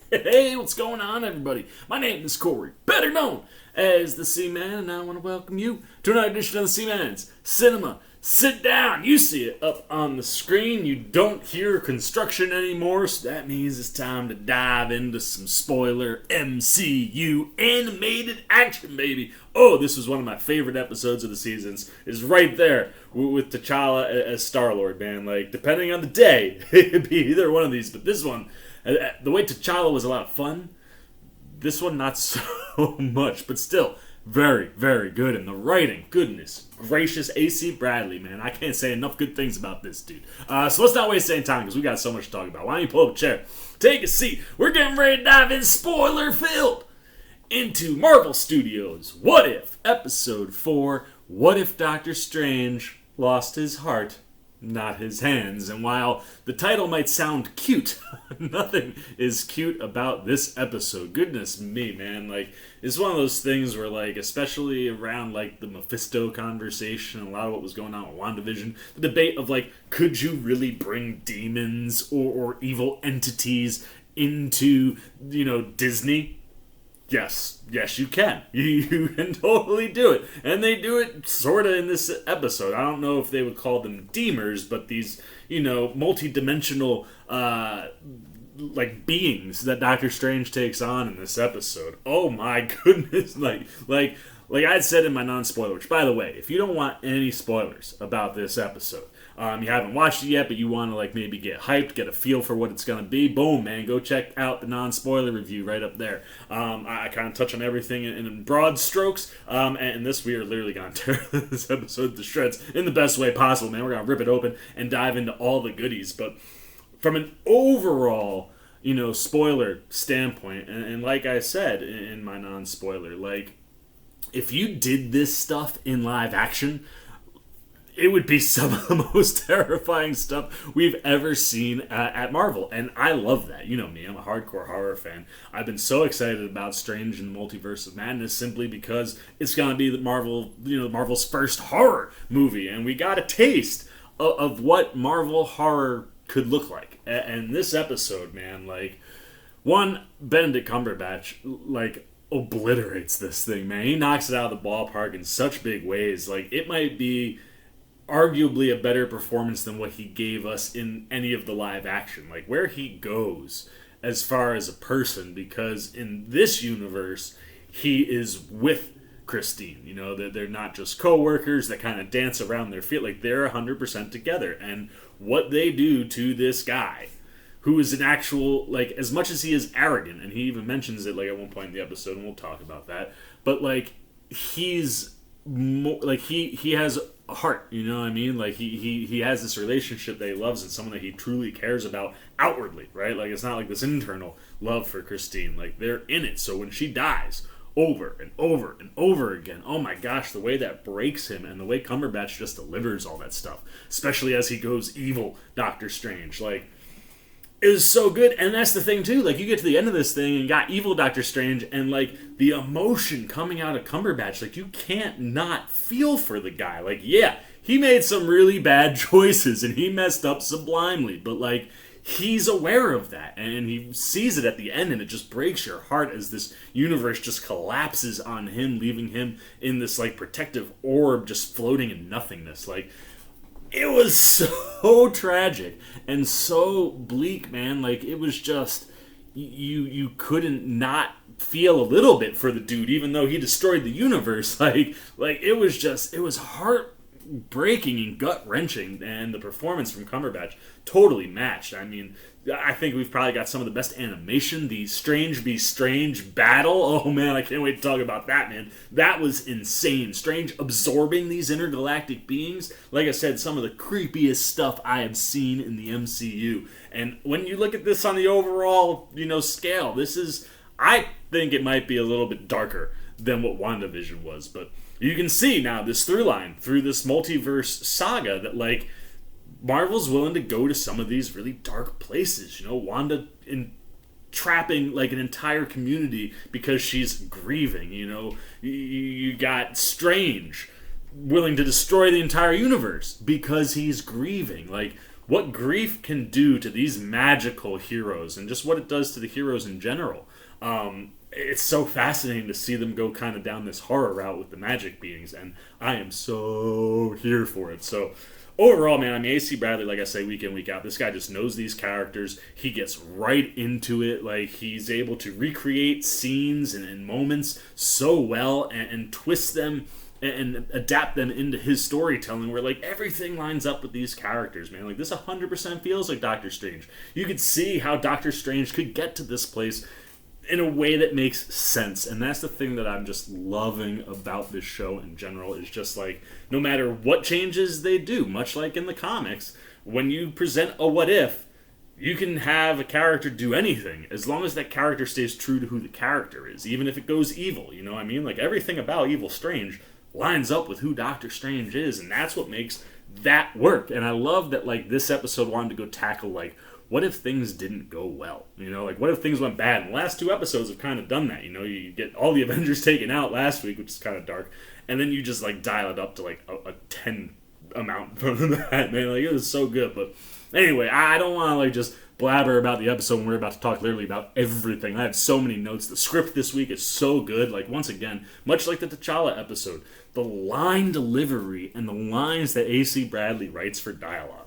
Hey, what's going on, everybody? My name is Corey, better known as the Seaman, and I want to welcome you to another edition of the Seaman's Cinema. Sit down. You see it up on the screen. You don't hear construction anymore, so that means it's time to dive into some spoiler MCU animated action, baby. Oh, this was one of my favorite episodes of the seasons. Is right there with T'Challa as Star-Lord, man. Like, depending on the day, it could be either one of these, but this one, the way T'Challa was a lot of fun, this one not so much, but still very, very good. And the writing, goodness gracious, AC Bradley, man, I can't say enough good things about this dude. So let's not waste any time because we got so much to talk about. Why don't you pull up a chair, take a seat? We're getting ready to dive in, spoiler filled, into Marvel Studios' What If Episode 4. What if Doctor Strange lost his heart, not his hands? And while the title might sound cute, nothing is cute about this episode. Goodness me, man. Like, it's one of those things where, like, especially around, like, the Mephisto conversation, a lot of what was going on with WandaVision, the debate of, like, could you really bring demons or evil entities into, Disney? Yes, you can. You can totally do it. And they do it sort of in this episode. I don't know if they would call them demers, but these, multi-dimensional, beings that Doctor Strange takes on in this episode. Oh my goodness. Like I said in my non-spoiler, which, by the way, if you don't want any spoilers about this episode, you haven't watched it yet, but you want to maybe get hyped, get a feel for what it's going to be, boom, man, go check out the non-spoiler review right up there. I kind of touch on everything in broad strokes, and this, we are literally going to tear this episode to shreds in the best way possible, man. We're going to rip it open and dive into all the goodies, but from an overall, spoiler standpoint, and like I said in my non-spoiler, if you did this stuff in live action, it would be some of the most terrifying stuff we've ever seen at Marvel. And I love that. You know me, I'm a hardcore horror fan. I've been so excited about Strange and the Multiverse of Madness simply because it's going to be the Marvel's first horror movie. And we got a taste of what Marvel horror could look like. And this episode, man, Benedict Cumberbatch, obliterates this thing, man. He knocks it out of the ballpark in such big ways. It might be arguably a better performance than what he gave us in any of the live action. Where he goes as far as a person, because in this universe, he is with Christine. They're not just co-workers that kind of dance around their feet. They're 100% together. And what they do to this guy, who is an actual, as much as he is arrogant, and he even mentions it, at one point in the episode, and we'll talk about that, but, he's more, he has a heart, you know what I mean? He has this relationship that he loves and someone that he truly cares about outwardly, right? It's not this internal love for Christine. They're in it, so when she dies over and over and over again, oh my gosh, the way that breaks him, and the way Cumberbatch just delivers all that stuff, especially as he goes evil Doctor Strange, it was so good. And that's the thing too, you get to the end of this thing and got evil Doctor Strange, and the emotion coming out of Cumberbatch, you can't not feel for the guy. Yeah, he made some really bad choices and he messed up sublimely, but he's aware of that, and he sees it at the end, and it just breaks your heart as this universe just collapses on him, leaving him in this protective orb just floating in nothingness. It was so tragic and so bleak, man. It was just, you couldn't not feel a little bit for the dude, even though he destroyed the universe. It was heartbreaking and gut-wrenching, and the performance from Cumberbatch totally matched. I mean, I think we've probably got some of the best animation. The Strange be Strange battle. Oh man, I can't wait to talk about that, man. That was insane. Strange absorbing these intergalactic beings. Like I said, some of the creepiest stuff I have seen in the MCU. And when you look at this on the overall, scale, I think it might be a little bit darker than what WandaVision was. But you can see now this through line through this multiverse saga that Marvel's willing to go to some of these really dark places. Wanda trapping an entire community because she's grieving. You got Strange willing to destroy the entire universe because he's grieving. what grief can do to these magical heroes and just what it does to the heroes in general. It's so fascinating to see them go kind of down this horror route with the magic beings, and I am so here for it. So overall, man, I mean, AC Bradley, like I say, week in, week out, this guy just knows these characters. He gets right into it. Like, he's able to recreate scenes and moments so well and twist them and adapt them into his storytelling, where, like, everything lines up with these characters, man. Like, this 100% feels like Doctor Strange. You could see how Doctor Strange could get to this place in a way that makes sense. And that's the thing that I'm just loving about this show in general, is just like, no matter what changes they do, much like in the comics, when you present a what if, you can have a character do anything as long as that character stays true to who the character is, even if it goes evil. You know what I mean? Like, everything about Evil Strange lines up with who Doctor Strange is, and that's what makes that work. And I love that, like, this episode wanted to go tackle, like, what if things didn't go well? You know, like, what if things went bad? And the last 2 episodes have kind of done that. You know, you get all the Avengers taken out last week, which is kind of dark, and then you just, like, dial it up to, like, a 10 amount from that, man. Like, it was so good. But anyway, I don't want to, like, just blabber about the episode when we're about to talk literally about everything. I have so many notes. The script this week is so good. Like, once again, much like the T'Challa episode, the line delivery and the lines that AC Bradley writes for dialogue.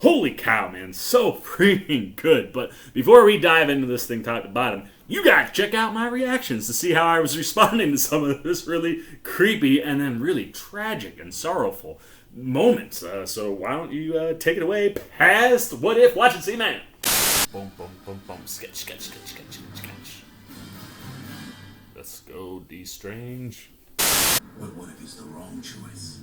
Holy cow, man, so freaking good. But before we dive into this thing top to bottom, you gotta check out my reactions to see how I was responding to some of this really creepy and then really tragic and sorrowful moments. So why don't you take it away past What If? Watch and see, man. Boom, boom, boom, boom. Sketch, sketch, sketch, sketch, sketch. Let's go, D. Strange. But what if it's the wrong choice?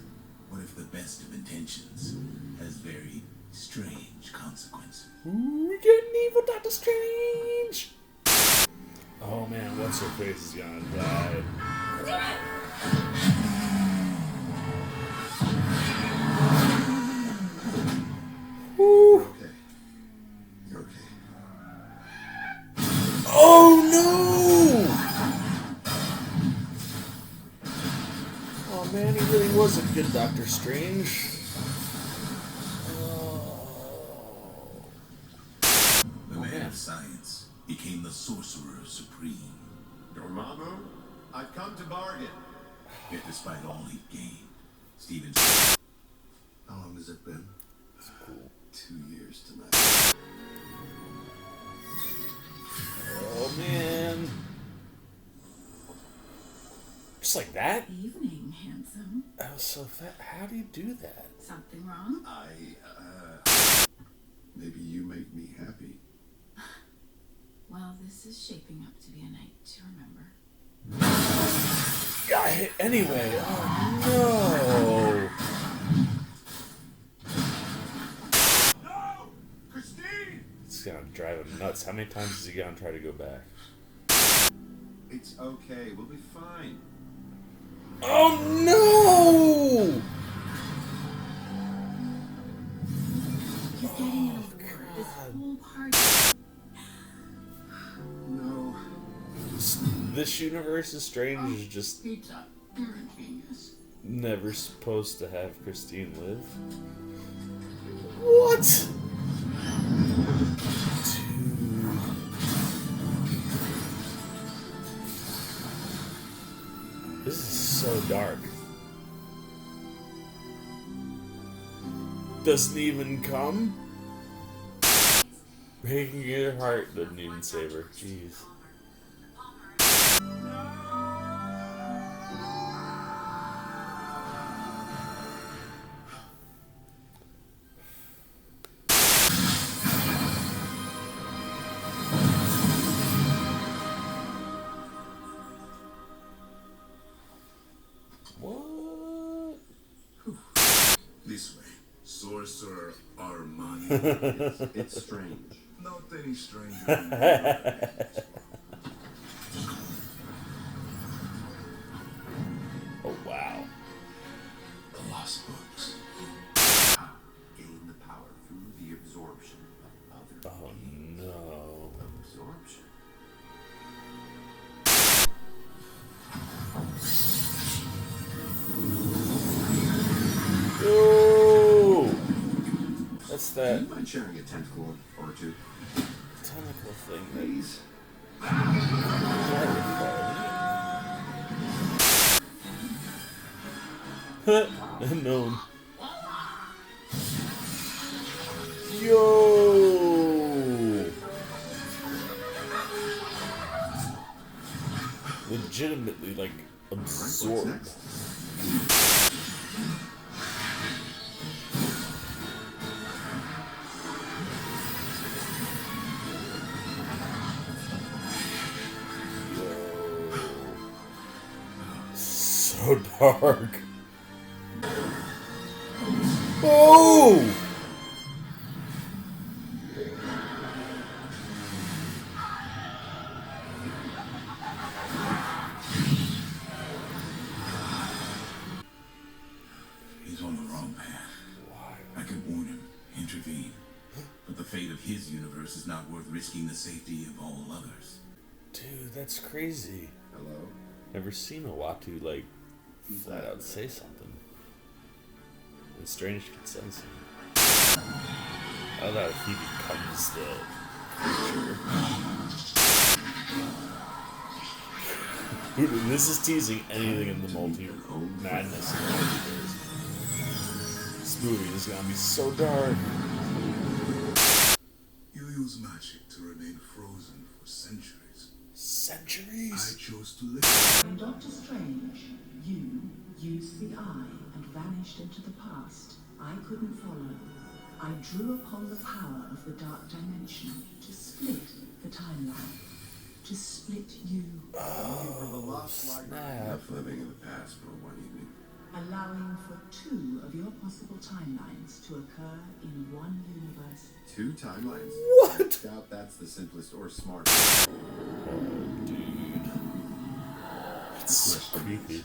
What if the best of intentions has very strange consequences? Ooh, we get an evil Doctor Strange! Oh man, what's her face is gonna die. Woo! Okay. You're okay. Oh no! Oh man, he really was a good Doctor Strange. The man of science became the Sorcerer Supreme. Dormammu, I've come to bargain. Yet despite all he gained, Stephen... How long has it been? That's cool. 2 years tonight. Oh man. Just like that? Evening, handsome. That was so fat. How do you do that? Something wrong? Maybe you make me happy. Well, this is shaping up to be a night to remember. Got hit anyway. Oh no. No! Christine! It's gonna drive him nuts. How many times is he gonna try to go back? It's okay, we'll be fine. Oh no! He's getting in a war. This whole party. No. This universe is strange. Is just Pizza. You're a genius. never supposed to have Christine live. What? Dude. This is so dark. Doesn't even come? Breaking your heart doesn't even save her. Jeez. What? This way. Sorcerer Armani. It's strange. Not any stranger. Oh wow. The lost books. Gain the power through the absorption of other Oh beings. no. Absorption. Oh! That's Do that you mind sharing a tentacle or two? tentacle thing? Please. Unknown. Yo! Legitimately, like, absorbed. Alright, what's next? So dark. Oh! He's on the wrong path. I could warn him, intervene. But the fate of his universe is not worth risking the safety of all others. Dude, that's crazy. Hello? Never seen a Watu, like, flat out say something. And Strange can sense him. I don't know if he becomes the creature. Dude, this is teasing anything in the madness of the multiverse. This movie is gonna be so dark. You use magic to remain frozen for centuries. I Centuries? chose to live. In Doctor Strange, you used the eye and vanished into the past. I couldn't follow. I drew upon the power of the dark dimension to split the timeline. To split you, Oh, snap. Enough living in the past for one evening. allowing for 2 of your possible timelines to occur in one universe. 2 timelines? What? I doubt that's the simplest or smartest. Dude. It's so creepy.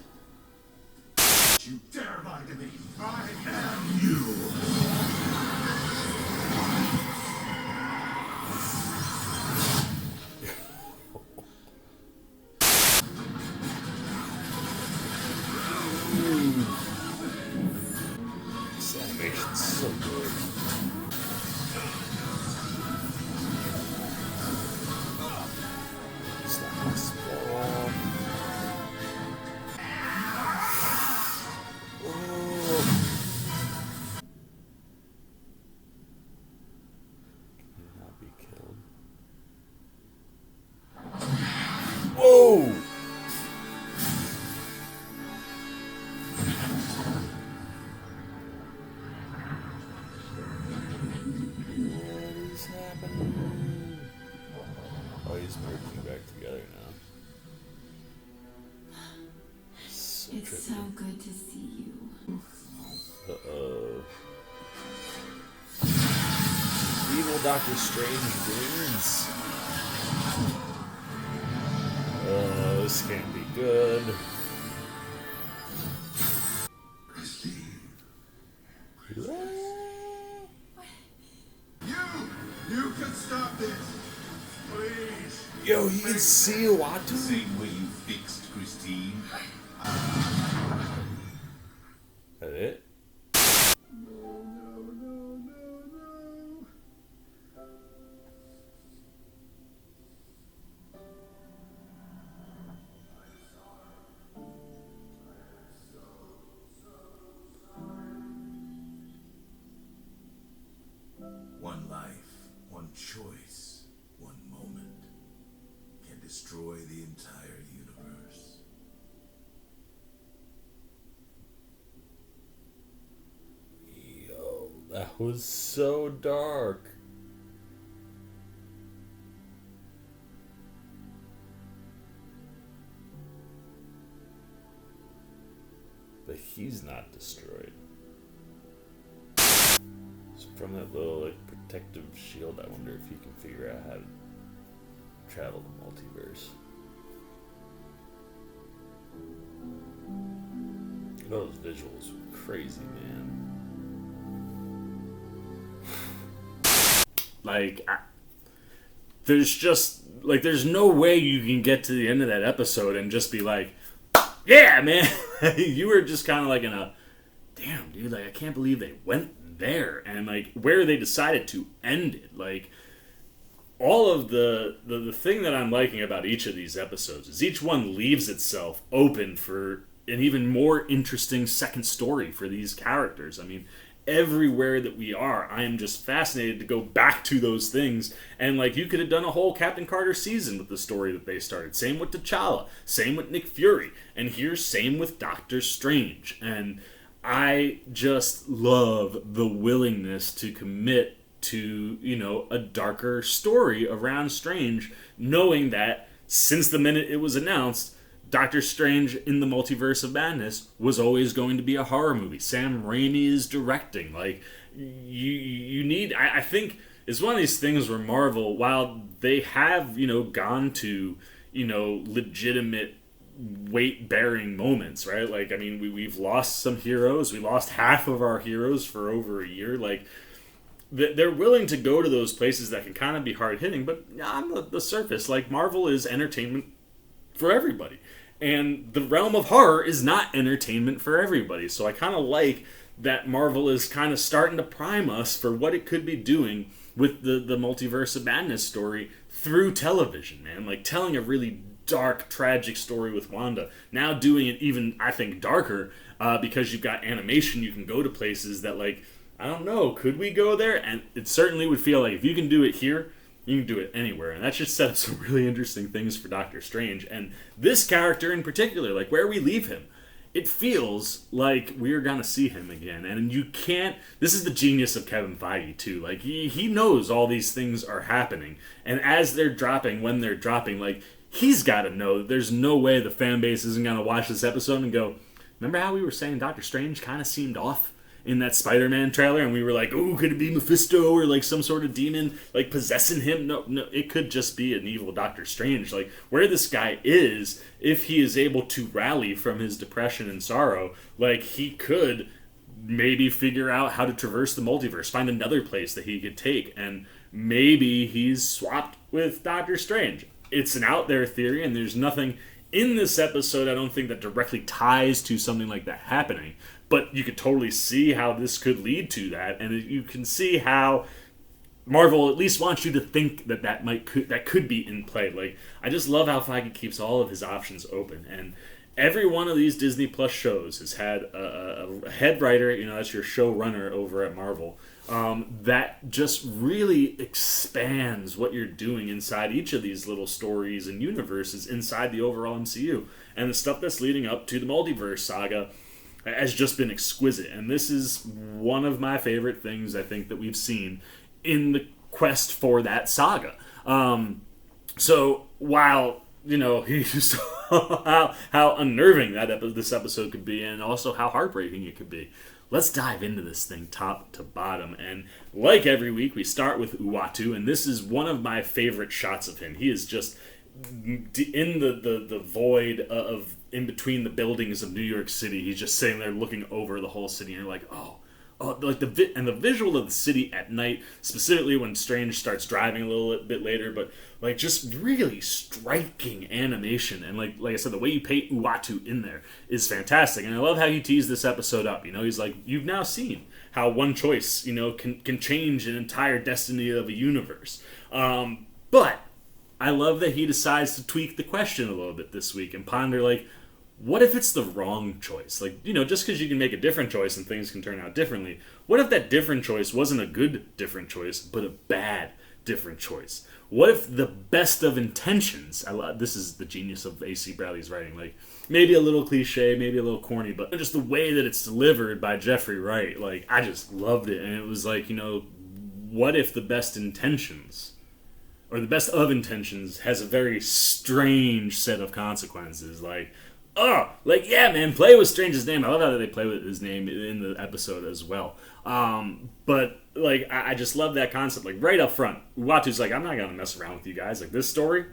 You dare lie to me! I am you! This animation's so good. It's not my spell. Oh. Can you not be killed? Whoa! What is happening? Oh, he's merging back together now. So It's trippy. so good to see you. Uh-oh. Evil Doctor Strange wins. Oh, this can't be good. Christine. You can stop this! Please! Yo, he can see a The Watu. same way you fixed Christine. That it? One life, one choice, one moment can destroy the entire universe. Yo, that was so dark. But he's not destroyed. So from that little like protective shield, I wonder if he can figure out how to travel the multiverse. Those visuals were crazy, man. Like, there's no way you can get to the end of that episode and just be like, yeah, man. You were just kind of like in a, damn, dude, like, I can't believe they went there, and like where they decided to end it. Like all of the thing that I'm liking about each of these episodes is each one leaves itself open for an even more interesting second story for these characters. I mean, everywhere that we are, I am just fascinated to go back to those things. And like, you could have done a whole Captain Carter season with the story that they started. Same with T'Challa, same with Nick Fury, and here same with Doctor Strange. And I just love the willingness to commit to, you know, a darker story around Strange, knowing that since the minute it was announced, Doctor Strange in the Multiverse of Madness was always going to be a horror movie. Sam Raimi is directing. Like, you need... I think it's one of these things where Marvel, while they have, you know, gone to, you know, legitimate weight-bearing moments, right? Like, I mean, we've lost some heroes. We lost half of our heroes for over a year. Like, they're willing to go to those places that can kind of be hard-hitting, but on the surface, like, Marvel is entertainment for everybody. And the realm of horror is not entertainment for everybody. So I kind of like that Marvel is kind of starting to prime us for what it could be doing with the Multiverse of Madness story through television, man. Like, telling a really dark, tragic story with Wanda. Now doing it even, I think, darker, because you've got animation. You can go to places that, like, I don't know, could we go there? And it certainly would feel like if you can do it here, you can do it anywhere. And that just set up some really interesting things for Doctor Strange. And this character in particular, like where we leave him, it feels like we're going to see him again. And you can't... This is the genius of Kevin Feige, too. Like, he knows all these things are happening. And as they're dropping, when they're dropping, like, he's got to know that there's no way the fan base isn't going to watch this episode and go, remember how we were saying Doctor Strange kind of seemed off in that Spider-Man trailer, and we were like, oh, could it be Mephisto or like some sort of demon like possessing him? No, it could just be an evil Doctor Strange. Like, where this guy is, if he is able to rally from his depression and sorrow, like, he could maybe figure out how to traverse the multiverse, find another place that he could take, and maybe he's swapped with Doctor Strange. It's an out there theory, and there's nothing in this episode, I don't think, that directly ties to something like that happening. But you could totally see how this could lead to that, and you can see how Marvel at least wants you to think that could be in play. Like, I just love how Feige keeps all of his options open, and every one of these Disney Plus shows has had a head writer, you know, that's your showrunner over at Marvel, that just really expands what you're doing inside each of these little stories and universes inside the overall MCU. And the stuff that's leading up to the Multiverse saga has just been exquisite. And this is one of my favorite things, I think, that we've seen in the quest for that saga. So while, you know, how unnerving this episode could be, and also how heartbreaking it could be, let's dive into this thing top to bottom. And like every week, we start with Uatu, and this is one of my favorite shots of him. He is just in the void of in between the buildings of New York City. He's just sitting there looking over the whole city, and you're like, oh, like the visual of the city at night, specifically when Strange starts driving a little bit later, but like just really striking animation, and like I said, the way you paint Uatu in there is fantastic. And I love how he teased this episode up. You know, he's like, you've now seen how one choice, you know, can change an entire destiny of a universe. But I love that he decides to tweak the question a little bit this week and ponder, like, what if it's the wrong choice? Like, you know, just because you can make a different choice and things can turn out differently, what if that different choice wasn't a good different choice, but a bad different choice? What if the best of intentions, this is the genius of A.C. Bradley's writing, like, maybe a little cliche, maybe a little corny, but just the way that it's delivered by Jeffrey Wright, like, I just loved it. And it was like, you know, what if the best intentions, or the best of intentions, has a very strange set of consequences? Like, oh, like, yeah, man, play with Strange's name. I love how they play with his name in the episode as well. But, like, I just love that concept. Like, right up front, Uatu's like, I'm not going to mess around with you guys. Like, this story,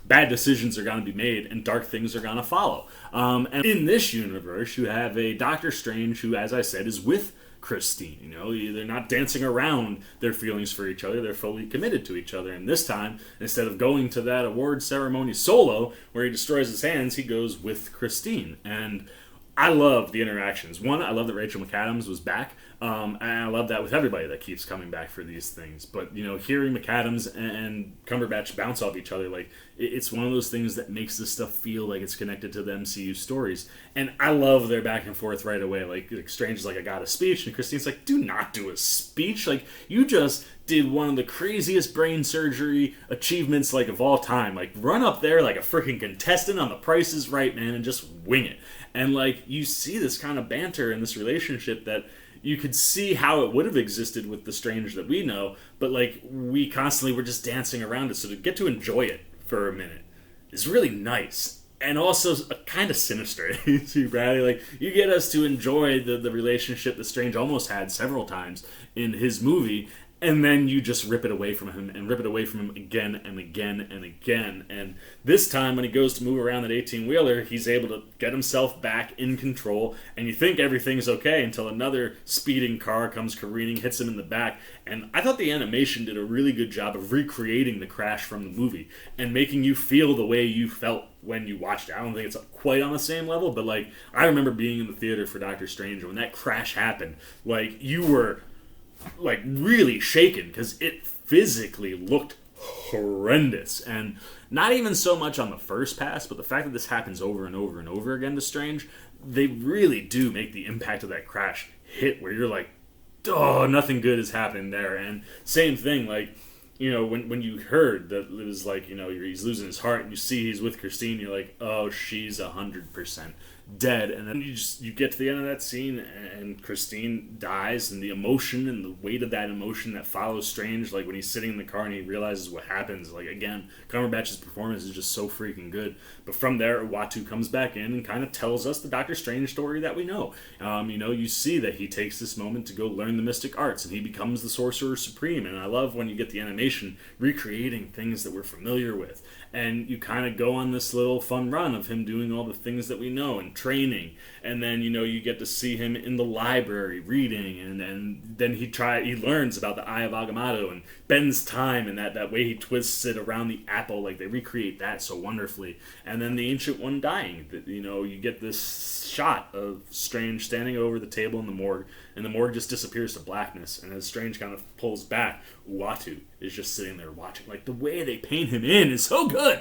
bad decisions are going to be made and dark things are going to follow. And in this universe, you have a Doctor Strange who, as I said, is with Christine. You know, they're not dancing around their feelings for each other. They're fully committed to each other. And this time, instead of going to that award ceremony solo where he destroys his hands, he goes with Christine. And I love the interactions. One, I love that Rachel McAdams was back. And I love that with everybody that keeps coming back for these things. But, you know, hearing McAdams and Cumberbatch bounce off each other, like, it's one of those things that makes this stuff feel like it's connected to the MCU stories. And I love their back and forth right away. Like Strange is like, I got a speech. And Christine's like, do not do a speech. Like, you just did one of the craziest brain surgery achievements, like, of all time. Like, run up there like a freaking contestant on The Price is Right, man, and just wing it. And, like, you see this kind of banter in this relationship that you could see how it would have existed with the Strange that we know, but, like, we constantly were just dancing around it. So to get to enjoy it for a minute is really nice. And also kind of sinister, too, Bradley. Like, you get us to enjoy the relationship that Strange almost had several times in his movie, and then you just rip it away from him, and rip it away from him again and again and again. And this time, when he goes to move around that 18-wheeler, he's able to get himself back in control, and you think everything's okay until another speeding car comes careening, hits him in the back. And I thought the animation did a really good job of recreating the crash from the movie and making you feel the way you felt when you watched it. I don't think it's quite on the same level, but, like, I remember being in the theater for Doctor Strange, and when that crash happened, like, you were, like, really shaken because it physically looked horrendous. And not even so much on the first pass, but the fact that this happens over and over and over again to Strange, they really do make the impact of that crash hit where you're like, oh, nothing good is happening there. And same thing, like, you know, when you heard that it was like, you know, he's losing his heart and you see he's with Christine, you're like, oh, she's 100% dead. And then you get to the end of that scene and Christine dies, and the emotion and the weight of that emotion that follows Strange, like when he's sitting in the car and he realizes what happens, like, again, Cumberbatch's performance is just so freaking good. But from there, Uatu comes back in and kind of tells us the Doctor Strange story that we know. You know, you see that he takes this moment to go learn the mystic arts, and he becomes the Sorcerer Supreme. And I love when you get the animation recreating things that we're familiar with, and you kind of go on this little fun run of him doing all the things that we know and training. And then, you know, you get to see him in the library reading, and then he learns about the Eye of Agamotto and bends time, and that way he twists it around the apple. Like, they recreate that so wonderfully. And then the Ancient One dying, you know, you get this shot of Strange standing over the table in the morgue, and the morgue just disappears to blackness. And as Strange kind of pulls back, Uatu is just sitting there watching. Like, the way they paint him in is so good.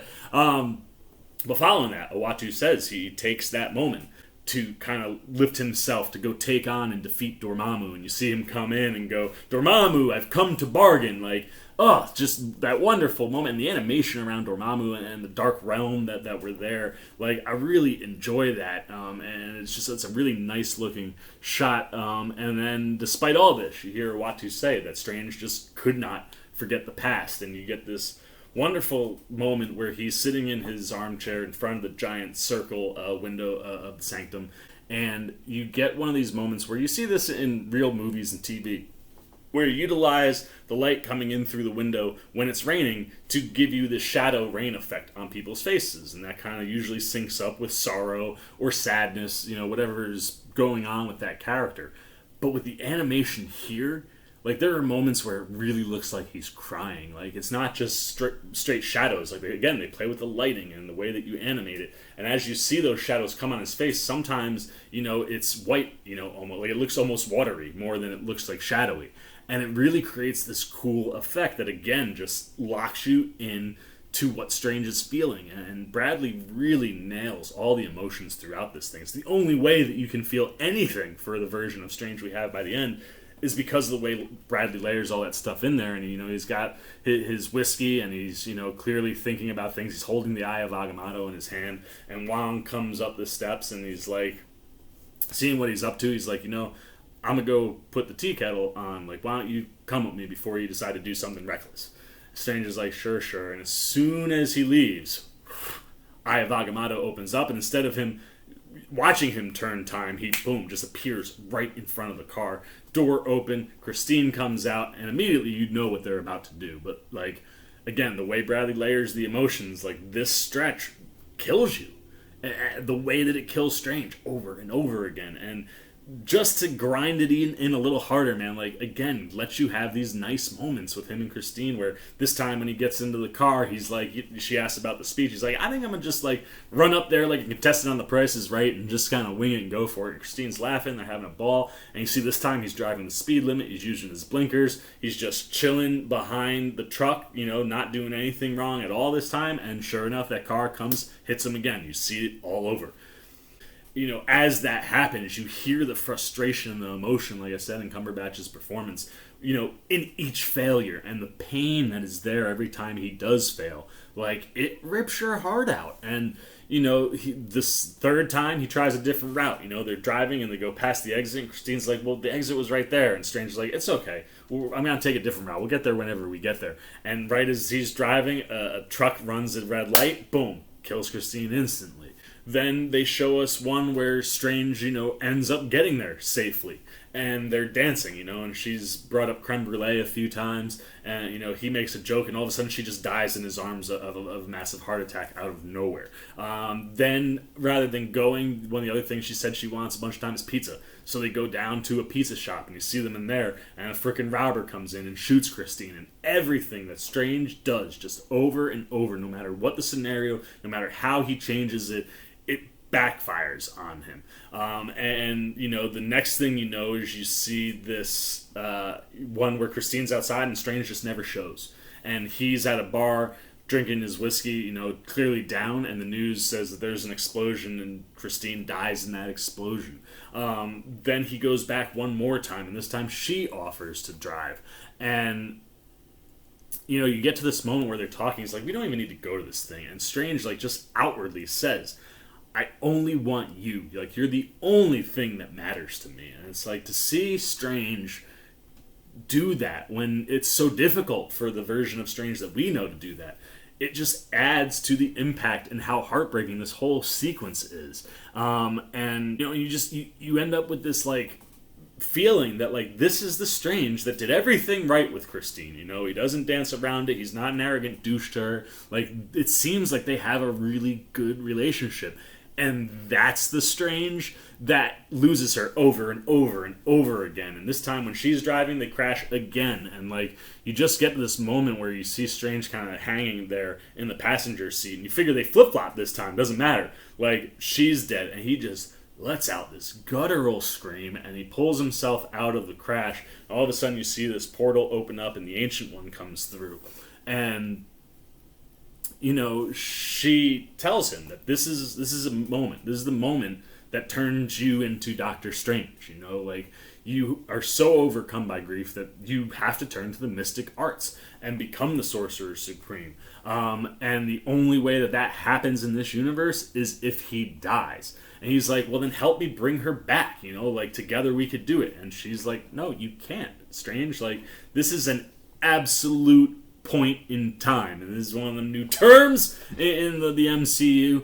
But following that, Uatu says he takes that moment to kind of lift himself to go take on and defeat Dormammu. And you see him come in and go, Dormammu, I've come to bargain. Like, oh, just that wonderful moment. And the animation around Dormammu and the Dark Realm that were there. Like, I really enjoy that. And it's a really nice looking shot. And then despite all this, you hear Uatu say that Strange just could not forget the past. And you get this wonderful moment where he's sitting in his armchair in front of the giant circle window of the sanctum, and you get one of these moments where you see this in real movies and TV, where you utilize the light coming in through the window when it's raining to give you the shadow rain effect on people's faces, and that kind of usually syncs up with sorrow or sadness, you know, whatever is going on with that character. But with the animation here, like, there are moments where it really looks like he's crying. Like, it's not just straight shadows. Like, again, they play with the lighting and the way that you animate it. And as you see those shadows come on his face, sometimes, you know, it's white, you know, almost like it looks almost watery more than it looks like shadowy. And it really creates this cool effect that, again, just locks you in to what Strange is feeling. And Bradley really nails all the emotions throughout this thing. It's the only way that you can feel anything for the version of Strange we have by the end, is because of the way Bradley layers all that stuff in there. And, you know, he's got his whiskey, and he's, you know, clearly thinking about things. He's holding the Eye of Agamotto in his hand, and Wong comes up the steps, and he's like, seeing what he's up to, he's like, you know, I'm gonna go put the tea kettle on. Like, why don't you come with me before you decide to do something reckless? Strange is like, sure. And as soon as he leaves, Eye of Agamotto opens up, and instead of him watching him turn time, he, boom, just appears right in front of the car. Door open, Christine comes out, and immediately you know what they're about to do. But, like, again, the way Bradley layers the emotions, like, this stretch kills you. The way that it kills Strange over and over again. And just to grind it in a little harder, man. Like, again, lets you have these nice moments with him and Christine, where this time when he gets into the car, he's like, she asks about the speech, he's like, I think I'm gonna just like run up there like a contestant on The Price is Right and just kind of wing it and go for it. And Christine's laughing, they're having a ball, and you see this time he's driving the speed limit, he's using his blinkers, he's just chilling behind the truck, you know, not doing anything wrong at all this time, and sure enough, that car comes, hits him again. You see it all over. You know, as that happens, you hear the frustration and the emotion, like I said, in Cumberbatch's performance, you know, in each failure, and the pain that is there every time he does fail. Like, it rips your heart out. And, you know, this third time, he tries a different route. You know, they're driving and they go past the exit, and Christine's like, well, the exit was right there. And Strange's like, it's okay. I'm going to take a different route. We'll get there whenever we get there. And right as he's driving, a truck runs at red light, boom, kills Christine instantly. Then they show us one where Strange, you know, ends up getting there safely. And they're dancing, you know, and she's brought up creme brulee a few times. And, you know, he makes a joke, and all of a sudden she just dies in his arms of a massive heart attack out of nowhere. Then, rather than going, one of the other things she said she wants a bunch of times is pizza. So they go down to a pizza shop, and you see them in there, and a frickin' robber comes in and shoots Christine. And everything that Strange does, just over and over, no matter what the scenario, no matter how he changes it, it backfires on him. And, you know, the next thing you know is you see this one where Christine's outside and Strange just never shows. And he's at a bar drinking his whiskey, you know, clearly down, and the news says that there's an explosion and Christine dies in that explosion. Then he goes back one more time, and this time she offers to drive. And, you know, you get to this moment where they're talking, he's like, we don't even need to go to this thing. And Strange, like, just outwardly says, I only want you. Like, you're the only thing that matters to me. And it's like, to see Strange do that when it's so difficult for the version of Strange that we know to do that, it just adds to the impact and how heartbreaking this whole sequence is. And, you know, you end up with this, like, feeling that, like, this is the Strange that did everything right with Christine. You know, he doesn't dance around it, he's not an arrogant douche to her. Like, it seems like they have a really good relationship. And that's the Strange that loses her over and over and over again. And this time when she's driving, they crash again. And, like, you just get to this moment where you see Strange kind of hanging there in the passenger seat. And you figure they flip-flop this time. Doesn't matter. Like, she's dead. And he just lets out this guttural scream. And he pulls himself out of the crash. And all of a sudden you see this portal open up and the Ancient One comes through. And, you know, she tells him that this is a moment. This is the moment that turns you into Doctor Strange. You know, like, you are so overcome by grief that you have to turn to the mystic arts and become the Sorcerer Supreme. And the only way that happens in this universe is if he dies. And he's like, well, then help me bring her back. You know, like, together we could do it. And she's like, no, you can't. Strange. Like, this is an absolute point in time, and this is one of the new terms in the MCU,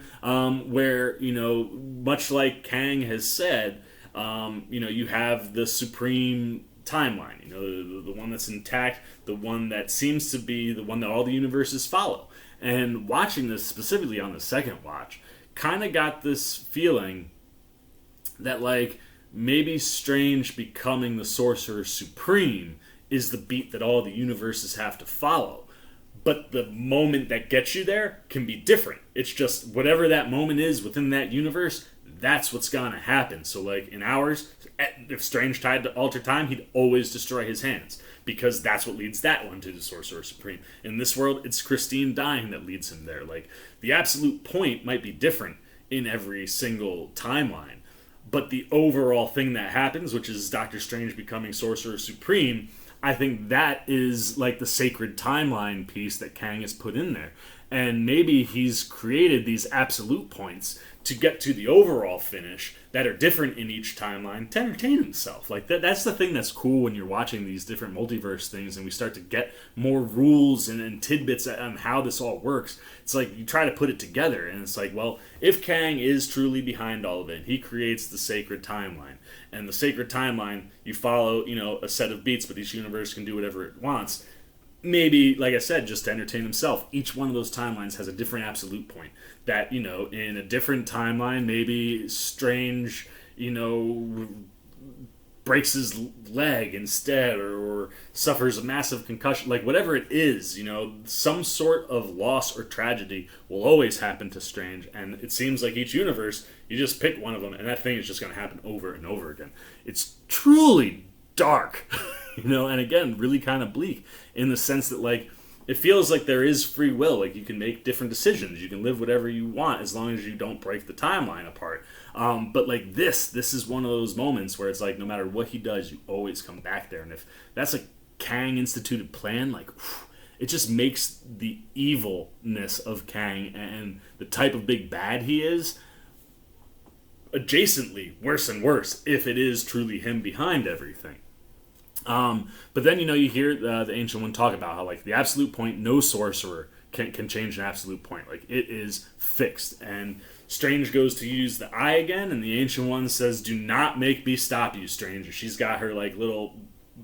where, you know, much like Kang has said, you know, you have the supreme timeline, you know, the one that's intact, the one that seems to be the one that all the universes follow. And watching this specifically on the second watch, kind of got this feeling that, like, maybe Strange becoming the Sorcerer Supreme is the beat that all the universes have to follow. But the moment that gets you there can be different. It's just whatever that moment is within that universe, that's what's going to happen. So, like, in ours, if Strange tried to alter time, he'd always destroy his hands, because that's what leads that one to the Sorcerer Supreme. In this world, it's Christine dying that leads him there. Like, the absolute point might be different in every single timeline, but the overall thing that happens, which is Doctor Strange becoming Sorcerer Supreme, I think that is, like, the sacred timeline piece that Kang has put in there. And maybe he's created these absolute points to get to the overall finish that are different in each timeline to entertain himself. Like, that's the thing that's cool when you're watching these different multiverse things and we start to get more rules and tidbits on how this all works. It's like you try to put it together, and it's like, well, if Kang is truly behind all of it, he creates the sacred timeline. And the sacred timeline, you follow, you know, a set of beats, but each universe can do whatever it wants. Maybe, like I said, just to entertain himself, each one of those timelines has a different absolute point. That, you know, in a different timeline, maybe Strange, you know, breaks his leg instead, or suffers a massive concussion, like whatever it is, some sort of loss or tragedy will always happen to Strange. And it seems like each universe, you just pick one of them and that thing is just going to happen over and over again. It's truly dark, and again, really kind of bleak in the sense that, like, it feels like there is free will. Like, you can make different decisions. You can live whatever you want as long as you don't break the timeline apart. But, like, this is one of those moments where it's like, no matter what he does, you always come back there. And if that's a Kang instituted plan, like, it just makes the evilness of Kang and the type of big bad he is adjacently worse and worse if it is truly him behind everything. But then, you hear the Ancient One talk about how, like, the absolute point, no sorcerer can change an absolute point. Like, it is fixed. And Strange goes to use the eye again, and the Ancient One says, "Do not make me stop you, Stranger." She's got her, like, little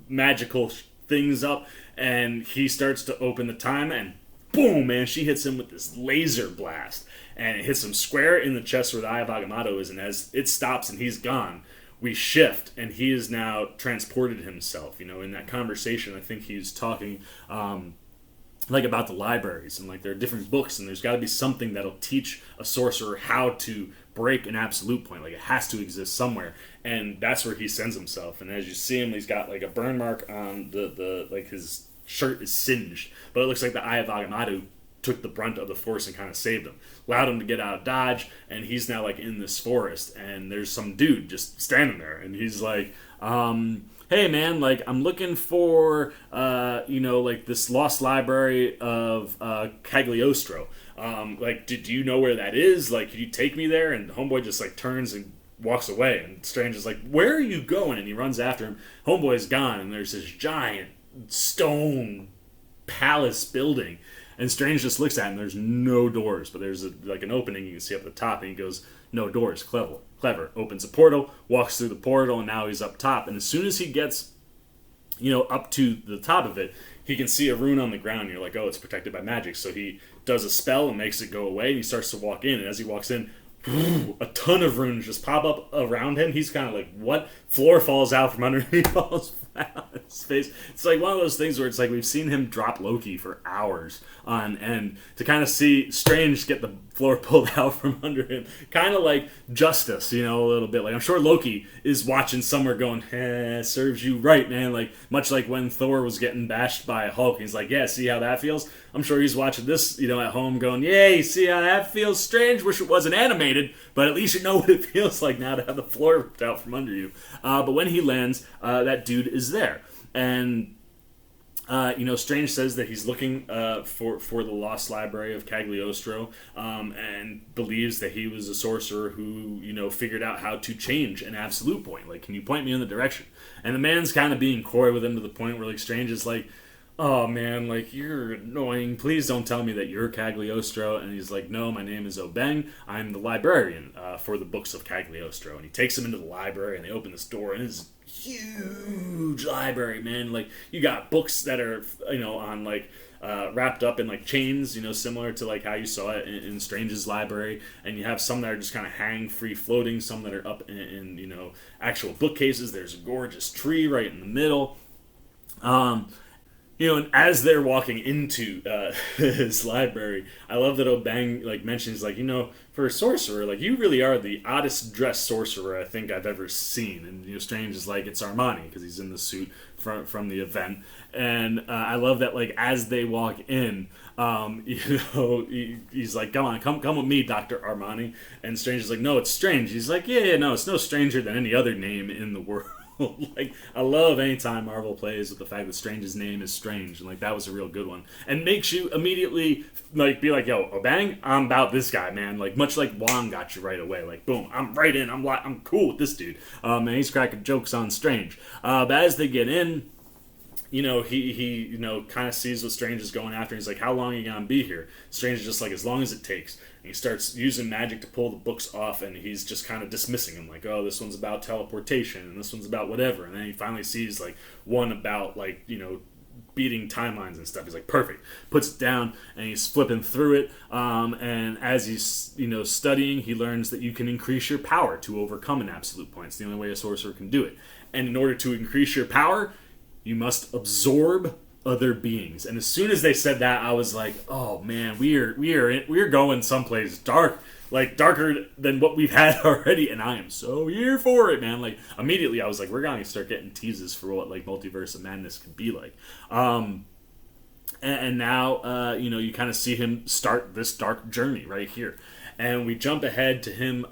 magical things up, and he starts to open the time, and boom, man, she hits him with this laser blast. And it hits him square in the chest where the Eye of Agamotto is, and as it stops and he's gone, we shift, and he has now transported himself. In that conversation, I think he's talking like about the libraries, and like there are different books, and there's got to be something that'll teach a sorcerer how to break an absolute point. Like, it has to exist somewhere, and that's where he sends himself. And as you see him, he's got like a burn mark on the like his shirt is singed, but it looks like the Eye of Agamotto took the brunt of the force and kind of saved him, allowed him to get out of Dodge, and he's now like in this forest, and there's some dude just standing there, and he's like, hey man, like, I'm looking for like this lost library of Cagliostro. Like, do you know where that is? Like, could you take me there? And Homeboy just like turns and walks away, and Strange is like, where are you going? And he runs after him. Homeboy's gone, and there's this giant stone palace building. And Strange just looks at him. There's no doors, but there's like an opening you can see up at the top. And he goes, "No doors, clever." Opens a portal, walks through the portal, and now he's up top. And as soon as he gets, up to the top of it, he can see a rune on the ground. And you're like, oh, it's protected by magic. So he does a spell and makes it go away. And he starts to walk in. And as he walks in, a ton of runes just pop up around him. He's kind of like, what? Floor falls out from underneath, falls flat on his face. It's like one of those things where it's like we've seen him drop Loki for hours on end to kind of see Strange get the floor pulled out from under him. Kind of like Justice, a little bit. Like, I'm sure Loki is watching somewhere going, serves you right, man. Like, much like when Thor was getting bashed by Hulk. He's like, yeah, see how that feels? I'm sure he's watching this, at home going, yay, see how that feels? Strange. Wish it wasn't animated, but at least you know what it feels like now to have the floor ripped out from under you. But when he lands, that dude is there. And Strange says that he's looking for the lost library of Cagliostro, and believes that he was a sorcerer who, figured out how to change an absolute point. Like, can you point me in the direction? And the man's kind of being coy with him to the point where, like, Strange is like, oh man, like, you're annoying. Please don't tell me that you're Cagliostro. And he's like, no, my name is Obengh. I'm the librarian for the books of Cagliostro. And he takes him into the library, and they open this door, and it's huge library, man. Like, you got books that are, on like wrapped up in like chains, similar to like how you saw it in Strange's library. And you have some that are just kind of hang free floating, some that are up in actual bookcases. There's a gorgeous tree right in the middle. And as they're walking into his library, I love that Obengh like mentions, like, for a sorcerer, like, you really are the oddest dressed sorcerer I think I've ever seen. And Strange is like, it's Armani, because he's in the suit from the event. And I love that, like, as they walk in, he's like, come with me, Dr. Armani. And Strange is like, no, it's Strange. He's like, yeah, no, it's no stranger than any other name in the world. Like, I love anytime Marvel plays with the fact that Strange's name is Strange, and like that was a real good one, and makes you immediately like be like, yo, Obengh, I'm about this guy, man. Like, much like Wong got you right away. Like, boom, I'm right in. I'm cool with this dude. And he's cracking jokes on Strange. But as they get in, he kind of sees what Strange is going after. He's like, how long are you gonna be here? Strange is just like, as long as it takes. And he starts using magic to pull the books off, and he's just kind of dismissing them, like, oh, this one's about teleportation, and this one's about whatever. And then he finally sees like one about like beating timelines and stuff. He's like, perfect. Puts it down, and he's flipping through it. And as he's, studying, he learns that you can increase your power to overcome an absolute point. It's the only way a sorcerer can do it. And in order to increase your power, you must absorb other beings. And as soon as they said that, I was like, oh man, we're going someplace dark. Like, darker than what we've had already, and I am so here for it, man. Like, immediately I was like, we're going to start getting teases for what, like, Multiverse of Madness could be like. And now, you kind of see him start this dark journey right here. And we jump ahead to him,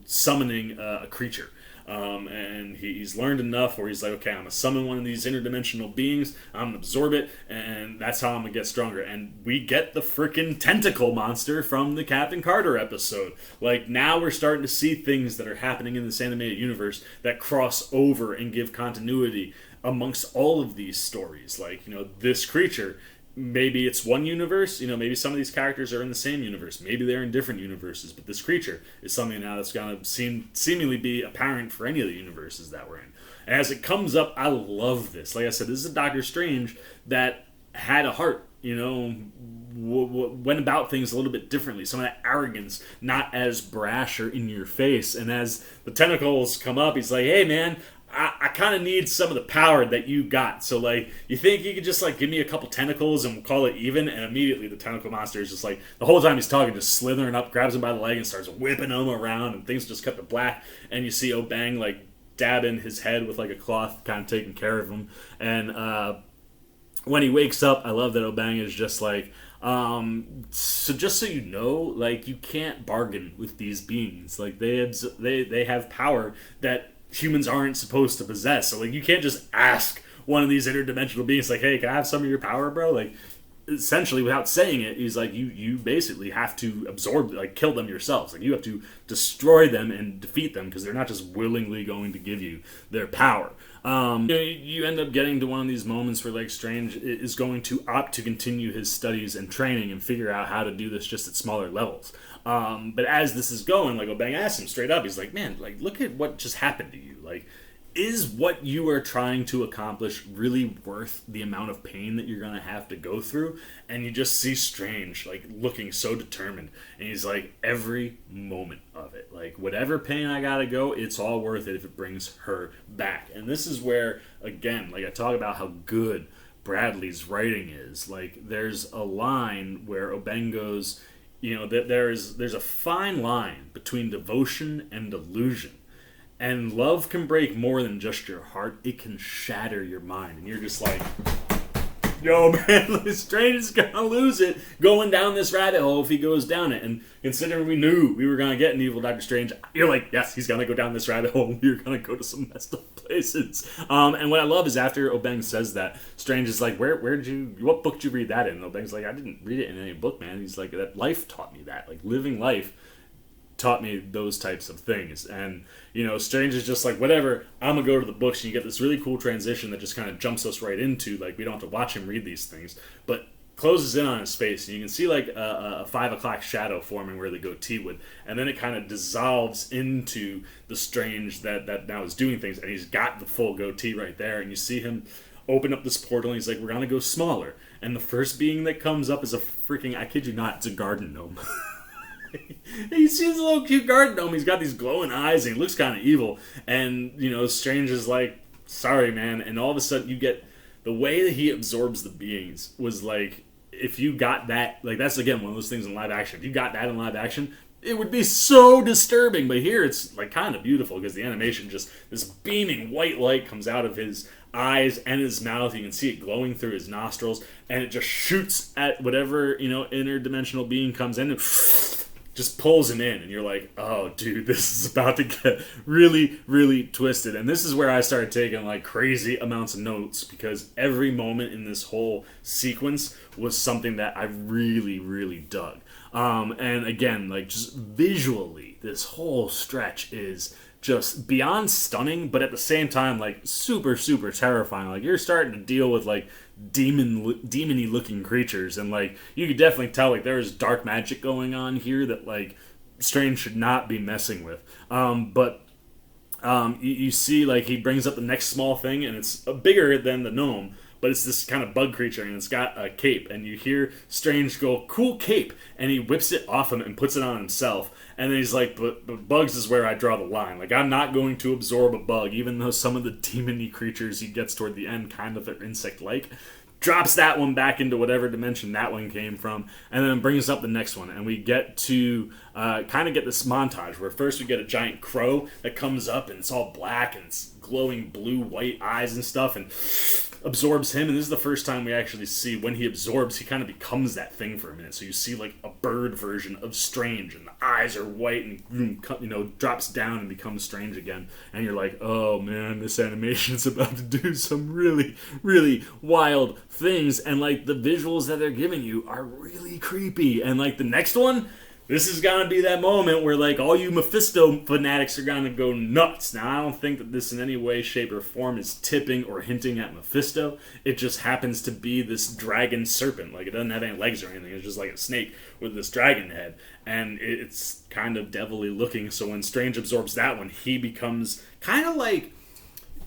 summoning a creature. And he's learned enough where he's like, okay, I'm going to summon one of these interdimensional beings, I'm going to absorb it, and that's how I'm going to get stronger. And we get the freaking Tentacle monster from the Captain Carter episode. Like, now we're starting to see things that are happening in this animated universe that cross over and give continuity amongst all of these stories. Like, this creature, maybe it's one universe, maybe some of these characters are in the same universe, maybe they're in different universes, but this creature is something now that's going to seemingly be apparent for any of the universes that we're in. And as it comes up, I love this. Like I said, this is a Doctor Strange that had a heart, went about things a little bit differently. Some of that arrogance, not as brash or in your face. And as the tentacles come up, he's like, hey man, I kind of need some of the power that you got. So, like, you think you could just, like, give me a couple tentacles and we'll call it even? And immediately the tentacle monster is just, like, the whole time he's talking, just slithering up, grabs him by the leg and starts whipping him around, and things just cut to black. And you see Obengh, like, dabbing his head with, like, a cloth, kind of taking care of him. And when he wakes up, I love that Obengh is just, like, so just so you know, like, you can't bargain with these beings. Like, they have power that humans aren't supposed to possess. So, like, you can't just ask one of these interdimensional beings, like, hey, can I have some of your power, bro? Like, essentially, without saying it, he's like, you basically have to absorb, like, kill them yourselves. Like, you have to destroy them and defeat them, because they're not just willingly going to give you their power. You end up getting to one of these moments where, like, Strange is going to opt to continue his studies and training and figure out how to do this just at smaller levels. But as this is going, like, Obengh asks him straight up, he's like, man, like, look at what just happened to you. Like, is what you are trying to accomplish really worth the amount of pain that you're going to have to go through? And you just see Strange, like, looking so determined. And he's like, every moment of it. Like, whatever pain I got to go, it's all worth it if it brings her back. And this is where, again, like, I talk about how good Bradley's writing is. Like, there's a line where Obengh goes, that there's a fine line between devotion and delusion. And love can break more than just your heart. It can shatter your mind. And you're just like, yo, man, Strange is going to lose it going down this rabbit hole if he goes down it. And considering we knew we were going to get an evil Doctor Strange, you're like, yes, he's going to go down this rabbit hole. We're going to go to some messed up places. And what I love is after Obengh says that, Strange is like, what book did you read that in? And Obengh's like, I didn't read it in any book, man. He's like, that life taught me that. Like, living life taught me those types of things. And Strange is just like, whatever, I'm gonna go to the books. And you get this really cool transition that just kind of jumps us right into, like, we don't have to watch him read these things, but closes in on his face, and you can see like a 5 o'clock shadow forming where the goatee would, and then it kind of dissolves into the Strange that now is doing things, and he's got the full goatee right there, and you see him open up this portal, and he's like, we're gonna go smaller, and the first being that comes up is a freaking, I kid you not, it's a garden gnome. You see this little cute garden gnome. He's got these glowing eyes and he looks kind of evil. And, Strange is like, sorry, man. And all of a sudden you get the way that he absorbs the beings was like, if you got that, like, that's again one of those things in live action. If you got that in live action, it would be so disturbing. But here it's like kind of beautiful because the animation just, this beaming white light comes out of his eyes and his mouth. You can see it glowing through his nostrils, and it just shoots at whatever, interdimensional being comes in and just pulls him in, and you're like, oh, dude, this is about to get really, really twisted. And this is where I started taking, like, crazy amounts of notes, because every moment in this whole sequence was something that I really, really dug. And again, like, just visually, this whole stretch is just beyond stunning, but at the same time, like, super, super terrifying. Like, you're starting to deal with, like, demon-y looking creatures, and, like, you could definitely tell, like, there's dark magic going on here that, like, Strange should not be messing with. But you see, like, he brings up the next small thing, and it's bigger than the gnome, but it's this kind of bug creature, and it's got a cape, and you hear Strange go, "Cool cape," and he whips it off him and puts it on himself, and then he's like, but bugs is where I draw the line. Like, I'm not going to absorb a bug, even though some of the demon-y creatures he gets toward the end kind of are insect-like. Drops that one back into whatever dimension that one came from, and then brings up the next one, and we get to kind of get this montage where first we get a giant crow that comes up, and it's all black, and it's glowing blue-white eyes and stuff, and absorbs him, and this is the first time we actually see when he absorbs, he kind of becomes that thing for a minute. So you see like a bird version of Strange, and the eyes are white, and drops down and becomes Strange again. And you're like, oh man, this animation's about to do some really, really wild things. And like the visuals that they're giving you are really creepy. And like the next one, this is gonna be that moment where like all you Mephisto fanatics are gonna go nuts. Now I don't think that this in any way, shape, or form is tipping or hinting at Mephisto. It just happens to be this dragon serpent. Like it doesn't have any legs or anything. It's just like a snake with this dragon head, and it's kind of devilly looking. So when Strange absorbs that one, he becomes kind of like,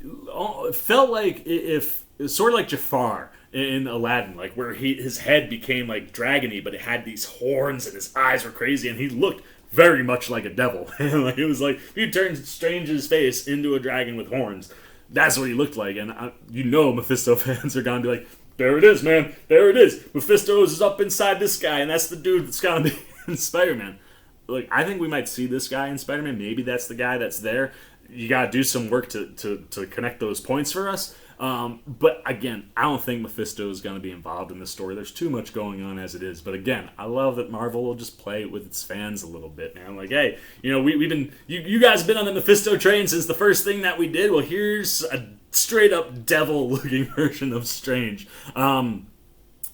it felt like if sort of like Jafar in Aladdin, like where his head became like dragony, but it had these horns and his eyes were crazy, and he looked very much like a devil. Like it was like if you turned Strange's face into a dragon with horns, that's what he looked like. And Mephisto fans are gonna be like, there it is, man, there it is. Mephisto is up inside this guy, and that's the dude that's gonna be in Spider-Man. Like I think we might see this guy in Spider-Man. Maybe that's the guy that's there. You gotta do some work to connect those points for us. But again, I don't think Mephisto is going to be involved in this story. There's too much going on as it is. But again, I love that Marvel will just play with its fans a little bit, man. Like, hey, we've been, you guys have been on the Mephisto train since the first thing that we did. Well, here's a straight up devil-looking version of Strange.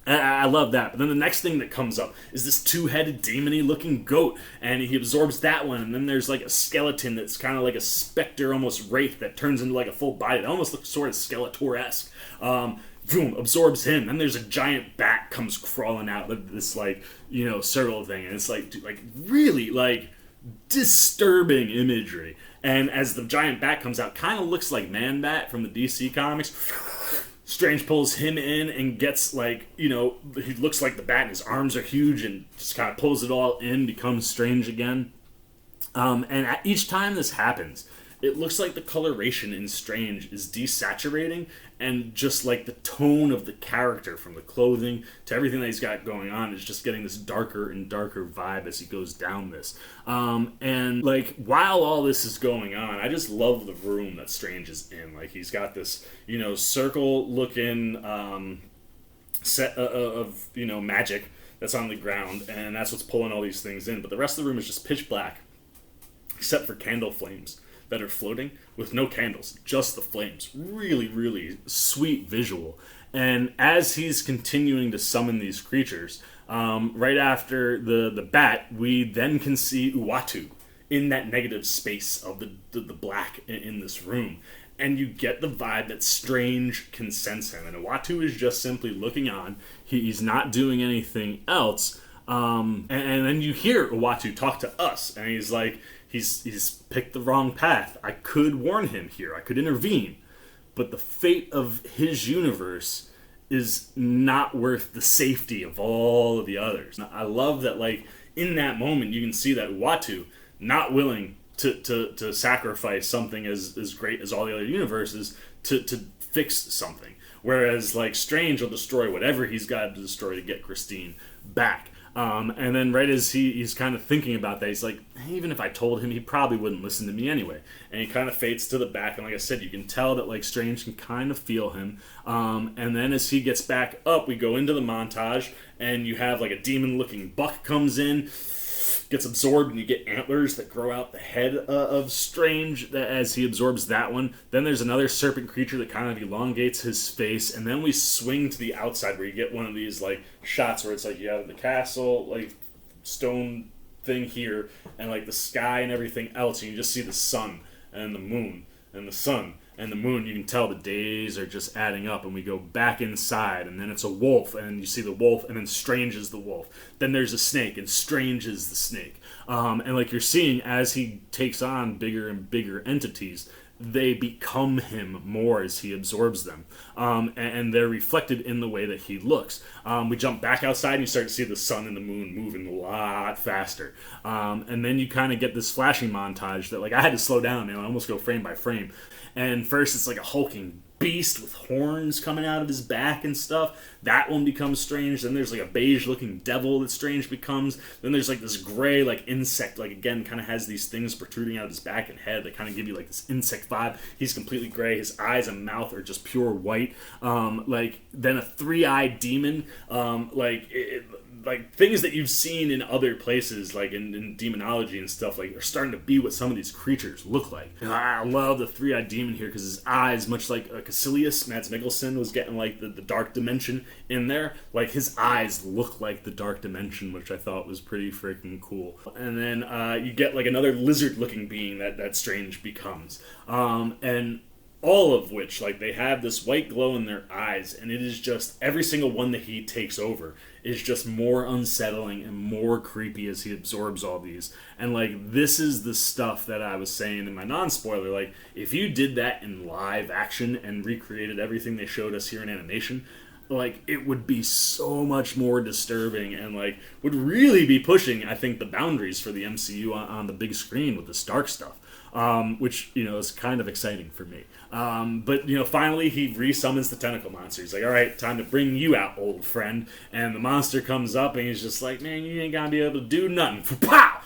I love that. But then the next thing that comes up is this two-headed demon-y looking goat, and he absorbs that one, and then there's like a skeleton that's kind of like a specter, almost wraith, that turns into like a full body. It almost looks sort of Skeletor-esque. Boom, absorbs him. Then there's a giant bat comes crawling out of this like, circle thing, and it's like, dude, like really like disturbing imagery. And as the giant bat comes out, kind of looks like Man-Bat from the DC comics. Strange pulls him in and gets like, he looks like the bat and his arms are huge and just kind of pulls it all in, becomes Strange again. And each time this happens, it looks like the coloration in Strange is desaturating, and just like the tone of the character from the clothing to everything that he's got going on is just getting this darker and darker vibe as he goes down this. And like while all this is going on, I just love the room that Strange is in. Like he's got this, circle looking set of magic that's on the ground, and that's what's pulling all these things in. But the rest of the room is just pitch black, except for candle flames that are floating with no candles, just the flames. Really, really sweet visual. And as he's continuing to summon these creatures, right after the bat, we then can see Uatu in that negative space of the black in this room. And you get the vibe that Strange can sense him. And Uatu is just simply looking on. He's not doing anything else. And then you hear Uatu talk to us, and he's like, He's picked the wrong path. I could warn him here. I could intervene. But the fate of his universe is not worth the safety of all of the others. Now, I love that, like, in that moment, you can see that Uatu, not willing to sacrifice something as great as all the other universes to fix something. Whereas, like, Strange will destroy whatever he's got to destroy to get Christine back. And then right as he's kind of thinking about that, he's like, even if I told him, he probably wouldn't listen to me anyway. And he kind of fades to the back, and like I said, you can tell that like Strange can kind of feel him. And then as he gets back up, we go into the montage, and you have like a demon-looking buck comes in, gets absorbed, and you get antlers that grow out the head of Strange as he absorbs that one. Then there's another serpent creature that kind of elongates his face, and then we swing to the outside where you get one of these like shots where it's like you have the castle, like stone thing here, and like the sky and everything else, and you just see the sun and the moon and the sun and the moon. You can tell the days are just adding up, and we go back inside, and then it's a wolf, and you see the wolf, and then Strange is the wolf. Then there's a snake, and Strange is the snake. And like you're seeing as he takes on bigger and bigger entities, they become him more as he absorbs them. And they're reflected in the way that he looks. We jump back outside and you start to see the sun and the moon moving a lot faster. And then you kind of get this flashing montage that, like, I had to slow down, man. I almost go frame by frame. And first it's like a hulking beast with horns coming out of his back and stuff. That one becomes Strange. Then there's like a beige looking devil that Strange becomes. Then there's like this gray like insect, like again kind of has these things protruding out of his back and head that kind of give you like this insect vibe. He's completely gray. His eyes and mouth are just pure white. Like then a three-eyed demon. Like things that you've seen in other places, like in demonology and stuff, like are starting to be what some of these creatures look like. And I love the three-eyed demon here because his eyes, much like Cassilius, Mads Mikkelsen was getting like the dark dimension in there. Like his eyes look like the dark dimension, which I thought was pretty freaking cool. And then you get like another lizard-looking being that Strange becomes, and all of which, like, they have this white glow in their eyes, and it is just, every single one that he takes over is just more unsettling and more creepy as he absorbs all these. And, like, this is the stuff that I was saying in my non-spoiler. Like, if you did that in live action and recreated everything they showed us here in animation, like, it would be so much more disturbing and, like, would really be pushing, I think, the boundaries for the MCU on the big screen with this dark stuff. Which, you know, is kind of exciting for me. But, you know, finally he resummons the tentacle monster. He's like, all right, time to bring you out, old friend. And the monster comes up and he's just like, man, you ain't gonna be able to do nothing. Pow!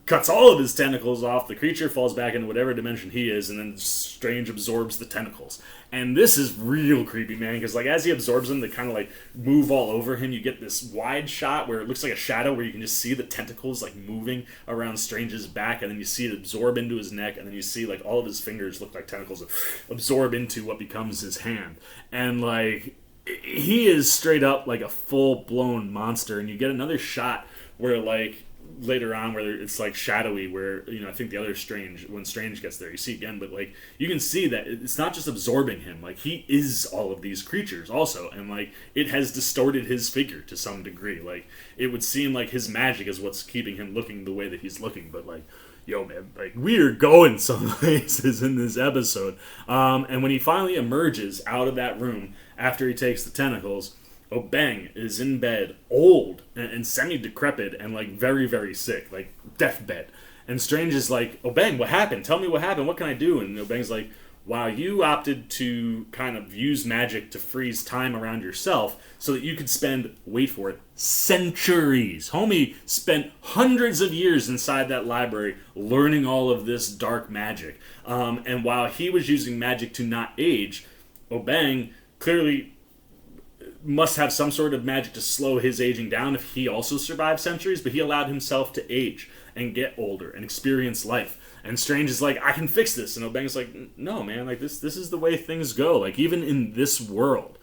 Cuts all of his tentacles off. The creature falls back into whatever dimension he is, and then Strange absorbs the tentacles. And this is real creepy, man, because like as he absorbs them, they kind of like move all over him. You get this wide shot where it looks like a shadow where you can just see the tentacles like moving around Strange's back, and then you see it absorb into his neck, and then you see like all of his fingers look like tentacles absorb into what becomes his hand. And like he is straight up like a full-blown monster. And you get another shot where like later on where it's like shadowy, where, you know, I think the other Strange, when Strange gets there, you see again, but like you can see that it's not just absorbing him, like he is all of these creatures also, and like it has distorted his figure to some degree. Like it would seem like his magic is what's keeping him looking the way that he's looking, but like, yo man, like we are going some places in this episode. And when he finally emerges out of that room after he takes the tentacles, Obengh is in bed, old and semi-decrepit and like very, very sick, like deathbed. And Strange is like, Obengh, what happened? Tell me what happened. What can I do? And Obengh's like, wow, you opted to kind of use magic to freeze time around yourself so that you could spend, wait for it, centuries. Homie spent hundreds of years inside that library learning all of this dark magic. And while he was using magic to not age, Obengh clearly must have some sort of magic to slow his aging down if he also survived centuries, but he allowed himself to age and get older and experience life. And Strange is like, I can fix this. And Obengh's like, no, man, like this is the way things go. Like even in this world,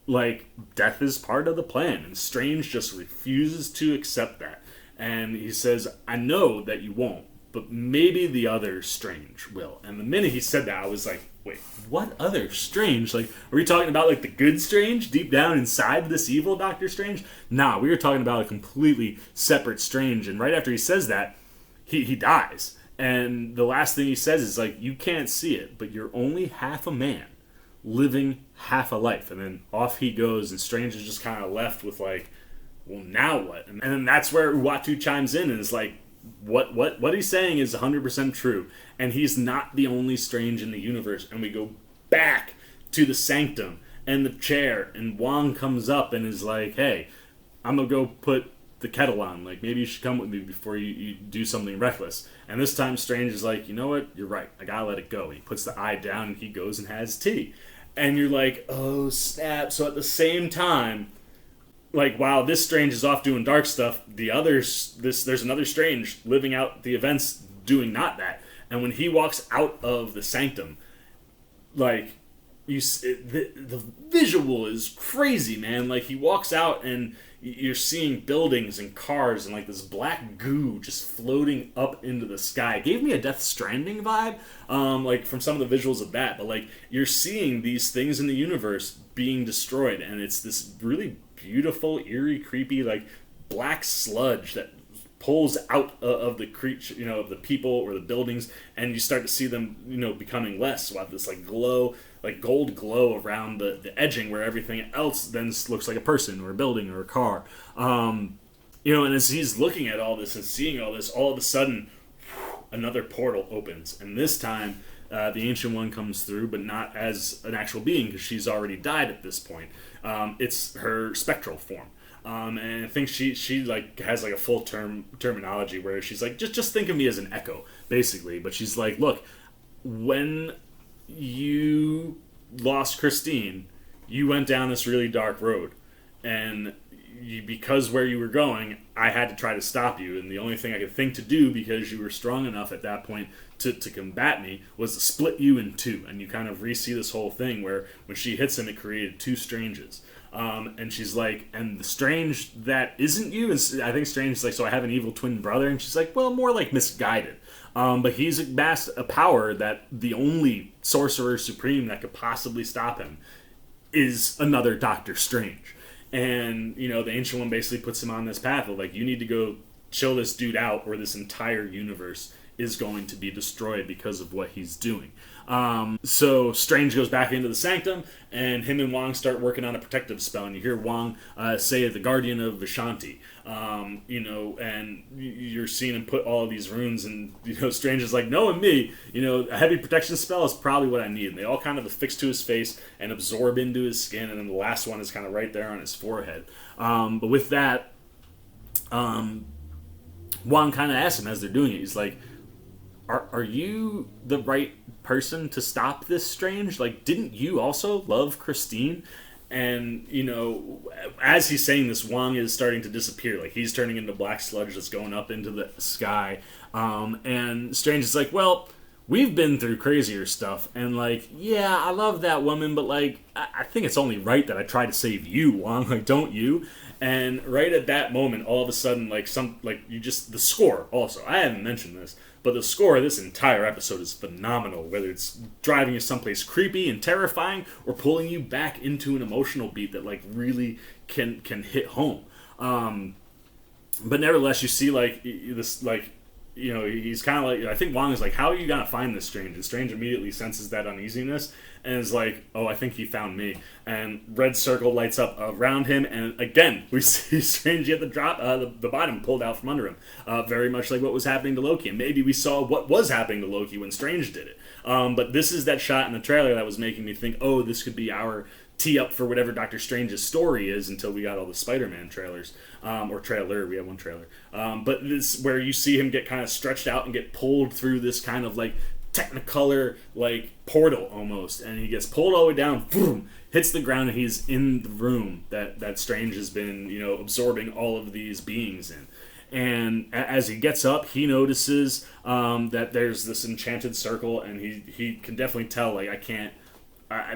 like death is part of the plan. And Strange just refuses to accept that. And he says, I know that you won't, but maybe the other Strange will. And the minute he said that, I was like, wait, what other Strange? Like, are we talking about like the good Strange deep down inside this evil Doctor Strange? Nah, we were talking about a completely separate Strange. And right after he says that, he dies. And the last thing he says is like, you can't see it, but you're only half a man living half a life. And then off he goes, and Strange is just kind of left with like, well, now what? And then that's where Uatu chimes in and is like, what he's saying is 100% true, and he's not the only Strange in the universe. And we go back to the sanctum and the chair, and Wong comes up and is like, hey, I'm gonna go put the kettle on, like maybe you should come with me before you do something reckless. And this time Strange is like, you know what, you're right, I gotta let it go. And he puts the eye down and he goes and has tea, and you're like, oh snap. So at the same time, like, while this Strange is off doing dark stuff, there's another Strange living out the events doing not that. And when he walks out of the sanctum, like, the visual is crazy, man. Like, he walks out and you're seeing buildings and cars and like this black goo just floating up into the sky. It gave me a Death Stranding vibe, like from some of the visuals of that. But like, you're seeing these things in the universe being destroyed, and it's this really beautiful, eerie, creepy, like black sludge that pulls out of the creature, of the people or the buildings, and you start to see them, becoming less. So have this like glow, like gold glow around the edging, where everything else then looks like a person or a building or a car. And as he's looking at all this and seeing all this, all of a sudden, another portal opens, and this time the Ancient One comes through, but not as an actual being, because she's already died at this point. It's her spectral form. And I think she like has like a full terminology where she's like, just think of me as an echo, basically. But she's like, look, when you lost Christine, you went down this really dark road, and because where you were going, I had to try to stop you, and the only thing I could think to do, because you were strong enough at that point to combat me, was to split you in two. And you kind of re-see this whole thing where when she hits him, it created two Stranges. And she's like, and the Strange that isn't you, is, I think Strange is like, so I have an evil twin brother, and she's like, well, more like misguided. But he's amassed a power that the only Sorcerer Supreme that could possibly stop him is another Doctor Strange. And, the Ancient One basically puts him on this path of like, you need to go chill this dude out, or this entire universe is going to be destroyed because of what he's doing. So Strange goes back into the Sanctum, and him and Wong start working on a protective spell, and you hear Wong say the Guardian of Vishanti, and you're seeing him put all of these runes, and Strange is like, knowing me, a heavy protection spell is probably what I need. And they all kind of affix to his face and absorb into his skin, and then the last one is kind of right there on his forehead. But with that, Wong kind of asks him as they're doing it, he's like, Are you the right person to stop this Strange? Like, didn't you also love Christine? And, as he's saying this, Wong is starting to disappear. Like, he's turning into black sludge that's going up into the sky. And Strange is like, well, we've been through crazier stuff. And, like, yeah, I love that woman, but, like, I think it's only right that I try to save you, Wong. Like, don't you? And right at that moment, all of a sudden, the score also. I haven't mentioned this, but the score of this entire episode is phenomenal, whether it's driving you someplace creepy and terrifying or pulling you back into an emotional beat that, like, really can hit home. But nevertheless, you see, like, this, like, he's kind of like, I think Wong is like, how are you going to find this Strange? And Strange immediately senses that uneasiness and is like, oh, I think he found me. And red circle lights up around him, and again, we see Strange get the bottom pulled out from under him. Very much like what was happening to Loki. And maybe we saw what was happening to Loki when Strange did it. But this is that shot in the trailer that was making me think, oh, this could be our tee up for whatever Doctor Strange's story is, until we got all the Spider-Man trailers, or trailer. We have one trailer, but this where you see him get kind of stretched out and get pulled through this kind of like Technicolor like portal almost, and he gets pulled all the way down, boom, hits the ground, and he's in the room that Strange has been absorbing all of these beings in. And as he gets up, he notices that there's this enchanted circle, and he can definitely tell, like, I can't.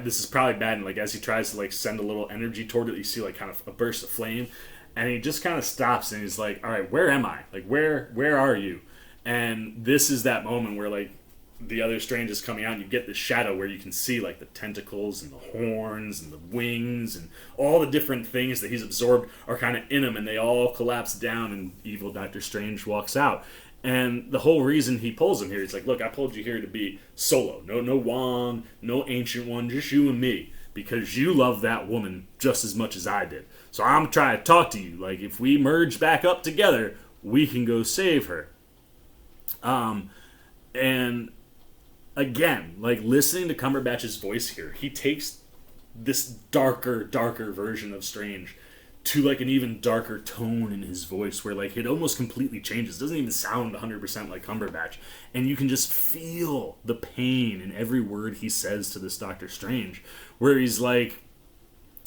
This is probably bad. And like as he tries to like send a little energy toward it, you see like kind of a burst of flame, and he just kind of stops and he's like, "All right, where am I? Like where are you?" And this is that moment where like the other Strange is coming out, and you get this shadow where you can see like the tentacles and the horns and the wings and all the different things that he's absorbed are kind of in him, and they all collapse down, and evil Doctor Strange walks out. And the whole reason he pulls him here, he's like, look, I pulled you here to be solo. No Wong, no Ancient One, just you and me. Because you love that woman just as much as I did. So I'm trying to talk to you. Like, if we merge back up together, we can go save her. And again, like, listening to Cumberbatch's voice here, he takes this darker version of Strange to like an even darker tone in his voice, where like it almost completely changes. It doesn't even sound 100% like Cumberbatch, and you can just feel the pain in every word he says to this Doctor Strange, where he's like,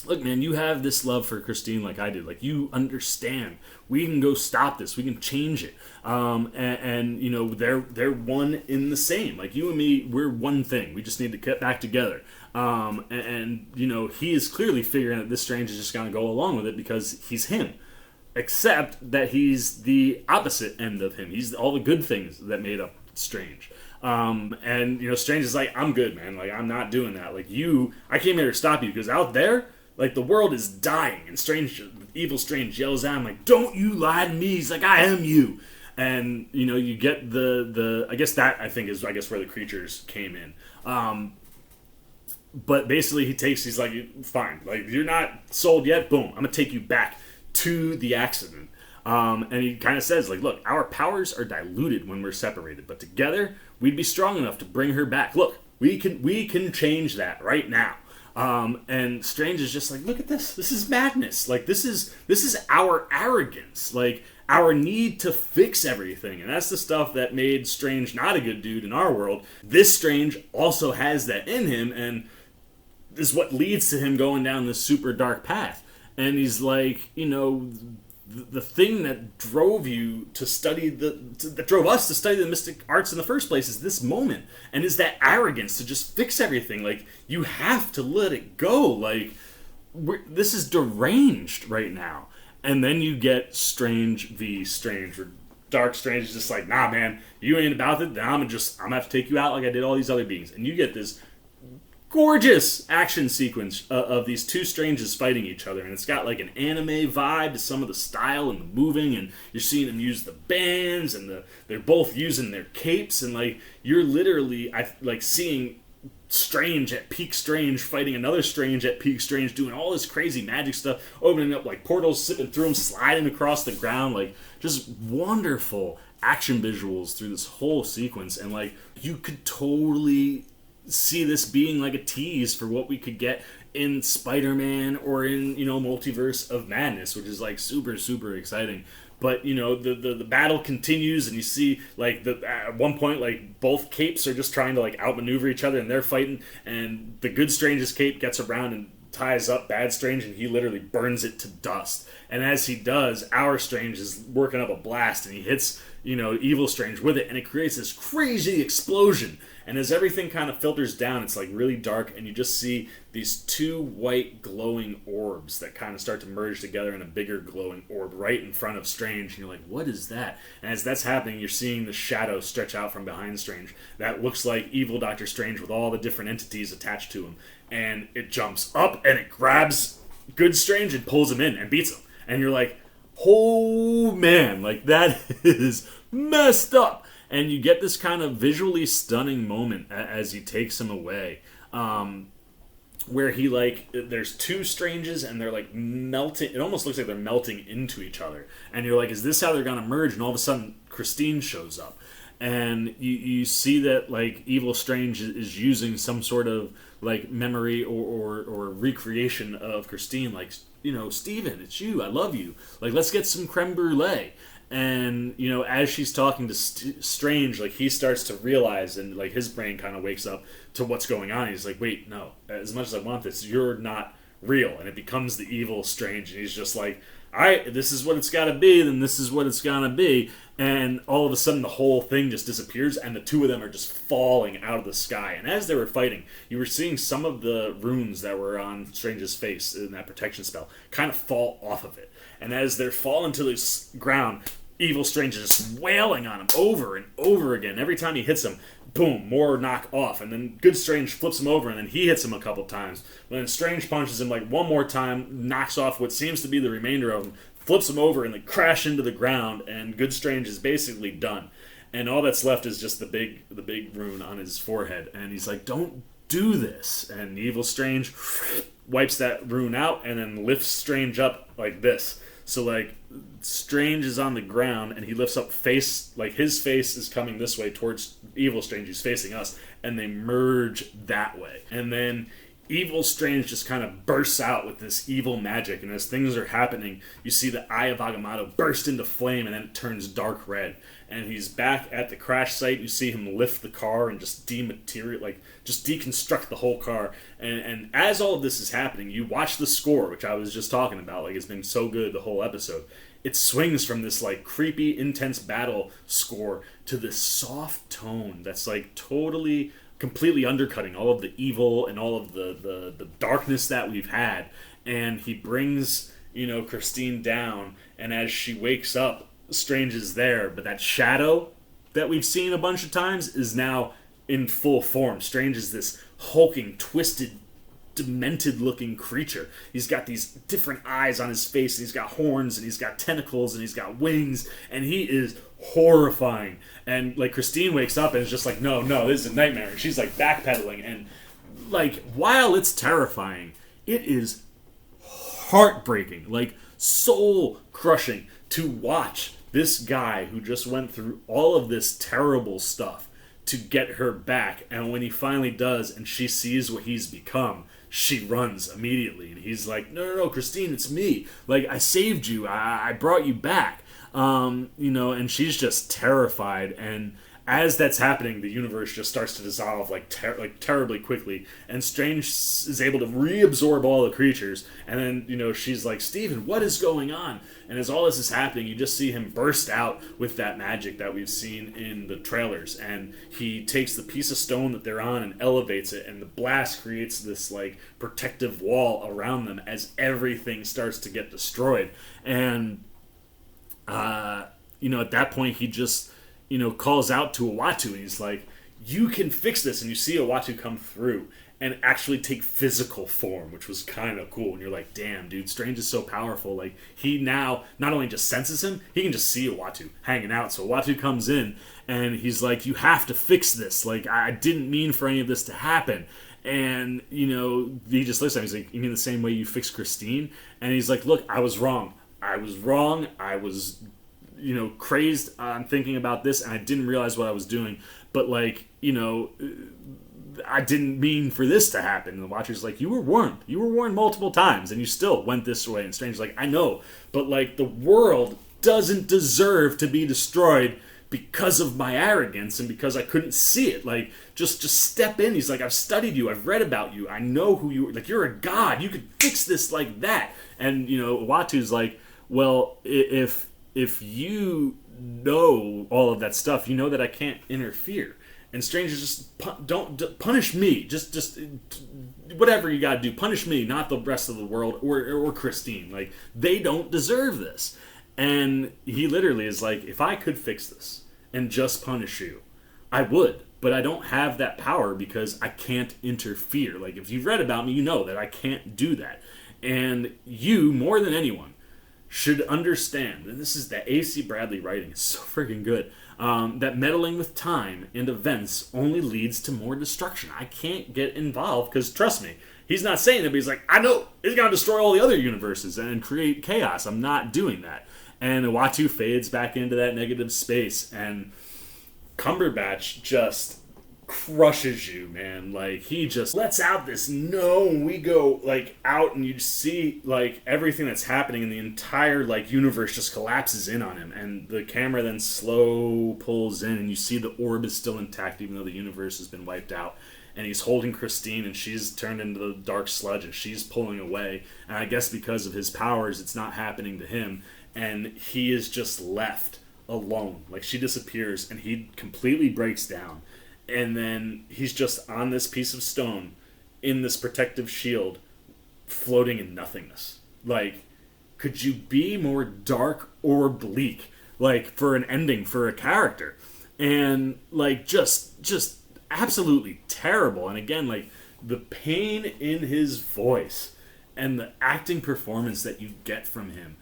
look, man, you have this love for Christine like I did. Like, you understand. We can go stop this. We can change it. And they're one in the same. Like, you and me, we're one thing. We just need to get back together. He is clearly figuring that this Strange is just going to go along with it because he's him. Except that he's the opposite end of him. He's all the good things that made up Strange. Strange is like, I'm good, man. Like, I'm not doing that. Like, I came here to stop you, because out there, Like, the world is dying, and Evil Strange yells at him, like, don't you lie to me. He's like, I am you. And, you know, you get the I guess that, I think, is, I guess, where the creatures came in. But basically he's like, fine, like, you're not sold yet, boom, I'm gonna take you back to the accident. And he kind of says, like, look, our powers are diluted when we're separated, but together we'd be strong enough to bring her back. Look, we can change that right now. And Strange is just like, look at this. This is madness. Like, this is our arrogance. Like, our need to fix everything. And that's the stuff that made Strange not a good dude in our world. This Strange also has that in him, and is what leads to him going down this super dark path. And he's like, you know, the thing that drove you to study that drove us to study the mystic arts in the first place is this moment, and is that arrogance to just fix everything. Like, you have to let it go. Like, this is deranged right now. And then you get Strange v. Strange, where Dark Strange is just like, nah, man, you ain't about it. Then I'm gonna have to take you out like I did all these other beings. And you get this gorgeous action sequence of these two Stranges fighting each other, and it's got like an anime vibe to some of the style and the moving, and you're seeing them use the bands, and they're both using their capes, and like, you're literally seeing Strange at peak Strange fighting another Strange at peak Strange, doing all this crazy magic stuff, opening up like portals, sipping through them, sliding across the ground, like, just wonderful action visuals through this whole sequence. And like, you could totally see this being like a tease for what we could get in Spider-Man or in, you know, Multiverse of Madness, which is like super, super exciting. But, you know, the battle continues, and you see, like, at one point, like, both capes are just trying to, like, outmaneuver each other, and they're fighting, and the good Strange's cape gets around and ties up Bad Strange, and he literally burns it to dust. And as he does, our Strange is working up a blast, and he hits, you know, Evil Strange with it, and it creates this crazy explosion. And as everything kind of filters down, it's like really dark, and you just see these two white glowing orbs that kind of start to merge together in a bigger glowing orb right in front of Strange. And you're like, what is that? And as that's happening, you're seeing the shadow stretch out from behind Strange. That looks like evil Doctor Strange with all the different entities attached to him. And it jumps up, and it grabs good Strange and pulls him in and beats him. And you're like, oh man, like, that is messed up. And you get this kind of visually stunning moment as he takes him away, where he, like, there's two Stranges, and they're like melting. It almost looks like they're melting into each other. And you're like, is this how they're gonna merge? And all of a sudden, Christine shows up, and you see that, like, Evil Strange is using some sort of, like, memory or recreation of Christine. Like, you know, Steven, it's you. I love you. Like, let's get some creme brulee. And, you know, as she's talking to Strange, like, he starts to realize, and, like, his brain kind of wakes up to what's going on. He's like, wait, no, as much as I want this, you're not real. And it becomes the Evil Strange, and he's just like, all right, this is what it's got to be, then this is what it's gonna be. And all of a sudden, the whole thing just disappears, and the two of them are just falling out of the sky. And as they were fighting, you were seeing some of the runes that were on Strange's face in that protection spell kind of fall off of it. And as they're falling to the ground, Evil Strange is just wailing on him over and over again. Every time he hits him, boom, more knock off. And then Good Strange flips him over, and then he hits him a couple times. But then Strange punches him like one more time, knocks off what seems to be the remainder of him, flips him over, and they crash into the ground. And Good Strange is basically done. And all that's left is just the big rune on his forehead. And he's like, don't do this. And Evil Strange wipes that rune out and then lifts Strange up like this. So, like, Strange is on the ground, and he lifts up face, like, his face is coming this way towards Evil Strange, who's facing us, and they merge that way. And then Evil Strange just kind of bursts out with this evil magic, and as things are happening, you see the Eye of Agamotto burst into flame, and then it turns dark red. And he's back at the crash site. You see him lift the car and just just deconstruct the whole car. And as all of this is happening, you watch the score, which I was just talking about. Like, it's been so good the whole episode. It swings from this, like, creepy, intense battle score to this soft tone that's, like, totally, completely undercutting all of the evil and all of the darkness that we've had. And he brings, you know, Christine down, and as she wakes up, Strange is there, but that shadow that we've seen a bunch of times is now in full form. Strange is this hulking, twisted demented looking creature. He's got these different eyes on his face, and he's got horns, and he's got tentacles, and he's got wings, and he is horrifying. And like Christine wakes up and is just like, no, this is a nightmare. And she's like backpedaling, and like while it's terrifying, it is heartbreaking, like soul crushing to watch this guy who just went through all of this terrible stuff to get her back. And when he finally does and she sees what he's become, she runs immediately. And he's like, no, Christine, it's me. Like, I saved you. I brought you back. And she's just terrified. And as that's happening, the universe just starts to dissolve terribly quickly, and Strange is able to reabsorb all the creatures. And then she's like, Steven, what is going on? And as all this is happening, you just see him burst out with that magic that we've seen in the trailers, and he takes the piece of stone that they're on and elevates it, and the blast creates this like protective wall around them as everything starts to get destroyed. And at that point he just calls out to Uatu, and he's like, you can fix this. And you see Uatu come through and actually take physical form, which was kind of cool. And you're like, damn, dude, Strange is so powerful. Like, he now not only just senses him, he can just see Uatu hanging out. So Uatu comes in, and he's like, you have to fix this. Like, I didn't mean for any of this to happen. And, he just looks at him. He's like, you mean the same way you fixed Christine? And he's like, look, I was wrong. I was crazed on thinking about this, and I didn't realize what I was doing. But, I didn't mean for this to happen. And the Watcher's like, you were warned. You were warned multiple times, and you still went this way. And Strange's like, I know, but, the world doesn't deserve to be destroyed because of my arrogance and because I couldn't see it. Like, just step in. He's like, I've studied you. I've read about you. I know who you are. Like, you're a god. You could fix this like that. And, Uatu's like, well, if you know all of that stuff, you know that I can't interfere. And Strange is just, don't punish me. Just whatever you gotta do, punish me, not the rest of the world or Christine. Like, they don't deserve this. And he literally is like, if I could fix this and just punish you, I would. But I don't have that power because I can't interfere. Like, if you've read about me, you know that I can't do that. And you, more than anyone, should understand, and this is the A.C. Bradley writing, it's so freaking good, that meddling with time and events only leads to more destruction. I can't get involved because, trust me, he's not saying that, but he's like, I know, he's going to destroy all the other universes and create chaos. I'm not doing that. And Uatu fades back into that negative space, and Cumberbatch just crushes you, man. Like, he just lets out this no, we go out, and you see everything that's happening in the entire universe just collapses in on him, and the camera then slow pulls in, and you see the orb is still intact even though the universe has been wiped out. And he's holding Christine, and she's turned into the dark sludge, and she's pulling away. And I guess because of his powers, it's not happening to him, and he is just left alone. Like, she disappears, and he completely breaks down. And then he's just on this piece of stone in this protective shield, floating in nothingness. Like, could you be more dark or bleak, for an ending for a character? And, just absolutely terrible. And again, the pain in his voice and the acting performance that you get from him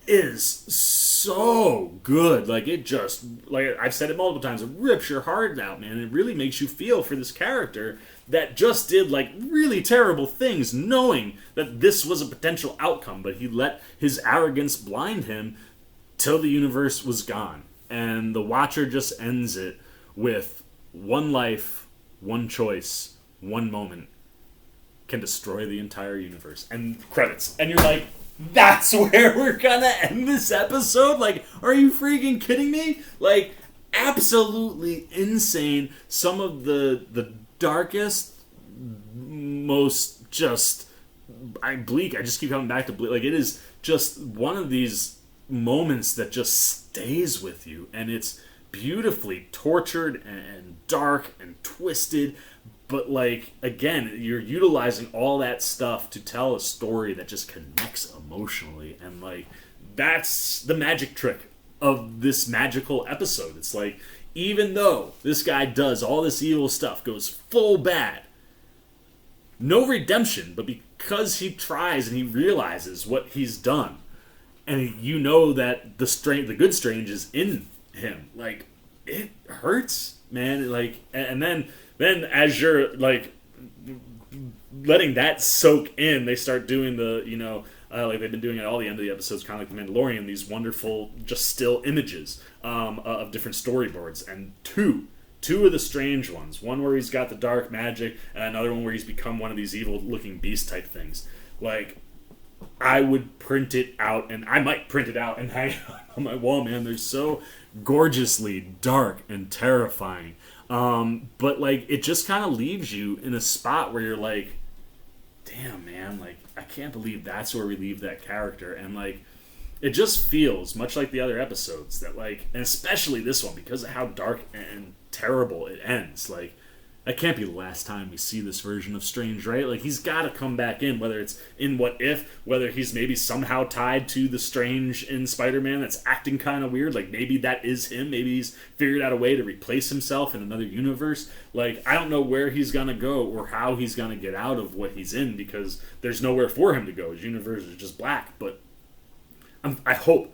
is so good. It just, I've said it multiple times, it rips your heart out, man. It really makes you feel for this character that just did really terrible things, knowing that this was a potential outcome, but he let his arrogance blind him till the universe was gone. And the Watcher just ends it with one life, one choice, one moment can destroy the entire universe. And credits. And you're like, that's where we're gonna end this episode? Are you freaking kidding me? Absolutely insane. Some of the darkest, most just bleak. I just keep coming back to bleak. It is just one of these moments that just stays with you, and it's beautifully tortured and dark and twisted. But, again, you're utilizing all that stuff to tell a story that just connects emotionally. And, that's the magic trick of this magical episode. It's even though this guy does all this evil stuff, goes full bad, no redemption, but because he tries and he realizes what he's done, and you know that the good Strange is in him, like, it hurts, man. Like, and then as you're like letting that soak in, they start doing the, like they've been doing at all the end of the episodes, kind of like The Mandalorian, these wonderful just still images of different storyboards, and two of the strange ones, one where he's got the dark magic, and another one where he's become one of these evil looking beast type things. Like, I would print it out, and I might print it out and hang it on my wall, man. They're so gorgeously dark and terrifying. But like, it just kind of leaves you in a spot where you're like, damn, man, like, I can't believe that's where we leave that character. And like, it just feels much like the other episodes that, like, and especially this one, because of how dark and terrible it ends. Like, that can't be the last time we see this version of Strange, right? Like, he's got to come back in, whether it's in What If, whether he's maybe somehow tied to the Strange in Spider-Man that's acting kind of weird. Like, maybe that is him. Maybe he's figured out a way to replace himself in another universe. Like, I don't know where he's going to go or how he's going to get out of what he's in, because there's nowhere for him to go. His universe is just black. But I hope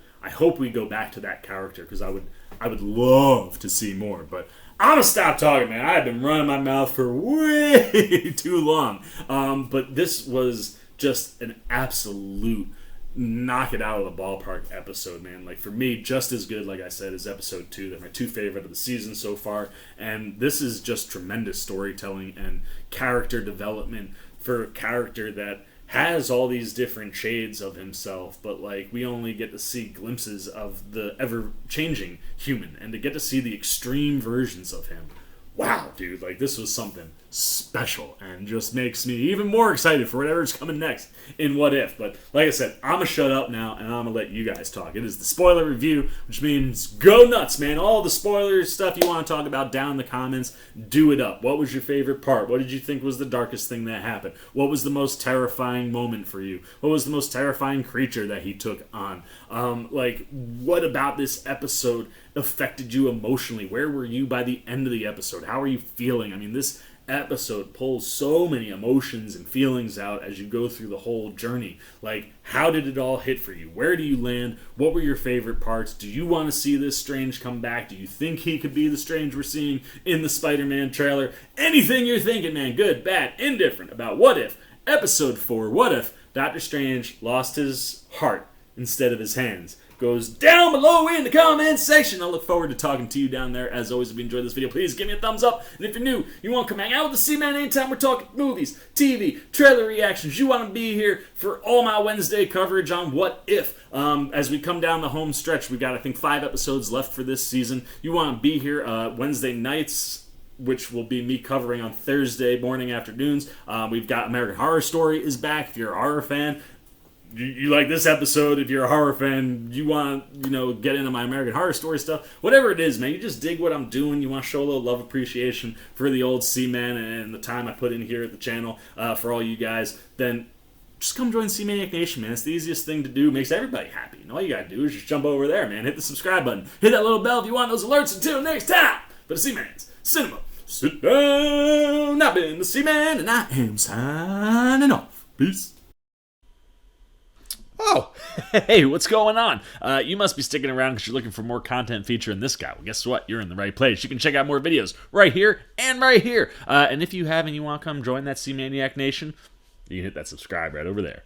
we go back to that character, because I would love to see more. But I'm gonna stop talking, man. I've been running my mouth for way too long. But this was just an absolute knock it out of the ballpark episode, man. Like, for me, just as good, like I said, as episode 2. They're my 2 favorite of the season so far. And this is just tremendous storytelling and character development for a character that has all these different shades of himself, but like, we only get to see glimpses of the ever-changing human, and to get to see the extreme versions of him. Wow, dude, like, this was something special, and just makes me even more excited for whatever's coming next in What If. But like I said, I'm gonna shut up now, and I'm gonna let you guys talk. It is the spoiler review, which means go nuts, man. All the spoiler stuff you want to talk about down in the comments, do it up. What was your favorite part? What did you think was the darkest thing that happened? What was the most terrifying moment for you? What was the most terrifying creature that he took on? Like, what about this episode affected you emotionally? Where were you by the end of the episode? How are you feeling? I mean, this episode pulls so many emotions and feelings out as you go through the whole journey. Like, how did it all hit for you? Where do you land? What were your favorite parts? Do you want to see this Strange come back? Do you think he could be the Strange we're seeing in the Spider-Man trailer? Anything you're thinking, man, good, bad, indifferent, about What If episode 4. What if Doctor Strange lost his heart instead of his hands? Goes down below in the comment section. I look forward to talking to you down there. As always, if you enjoyed this video, please give me a thumbs up. And if you're new, you want to come hang out with the C-Man anytime we're talking movies, TV, trailer reactions, you want to be here for all my Wednesday coverage on What If. As we come down the home stretch, we got, I think, 5 episodes left for this season. You want to be here Wednesday nights, which will be me covering on Thursday morning afternoons. We've got American Horror Story is back. If you're a horror fan, you like this episode. If you're a horror fan, you want to, get into my American Horror Story stuff. Whatever it is, man, you just dig what I'm doing. You want to show a little love appreciation for the old C-Man and the time I put in here at the channel for all you guys, then just come join C-Maniac Nation, man. It's the easiest thing to do. Makes everybody happy. And all you gotta do is just jump over there, man. Hit the subscribe button. Hit that little bell if you want those alerts. Until next time, for the C-Man's Cinema Sit Down. I've been the C-Man, and I am signing off. Peace. Oh, hey, what's going on? You must be sticking around because you're looking for more content featuring this guy. Well, guess what? You're in the right place. You can check out more videos right here and right here. And if you have and you want to come join that C-Maniac Nation, you can hit that subscribe right over there.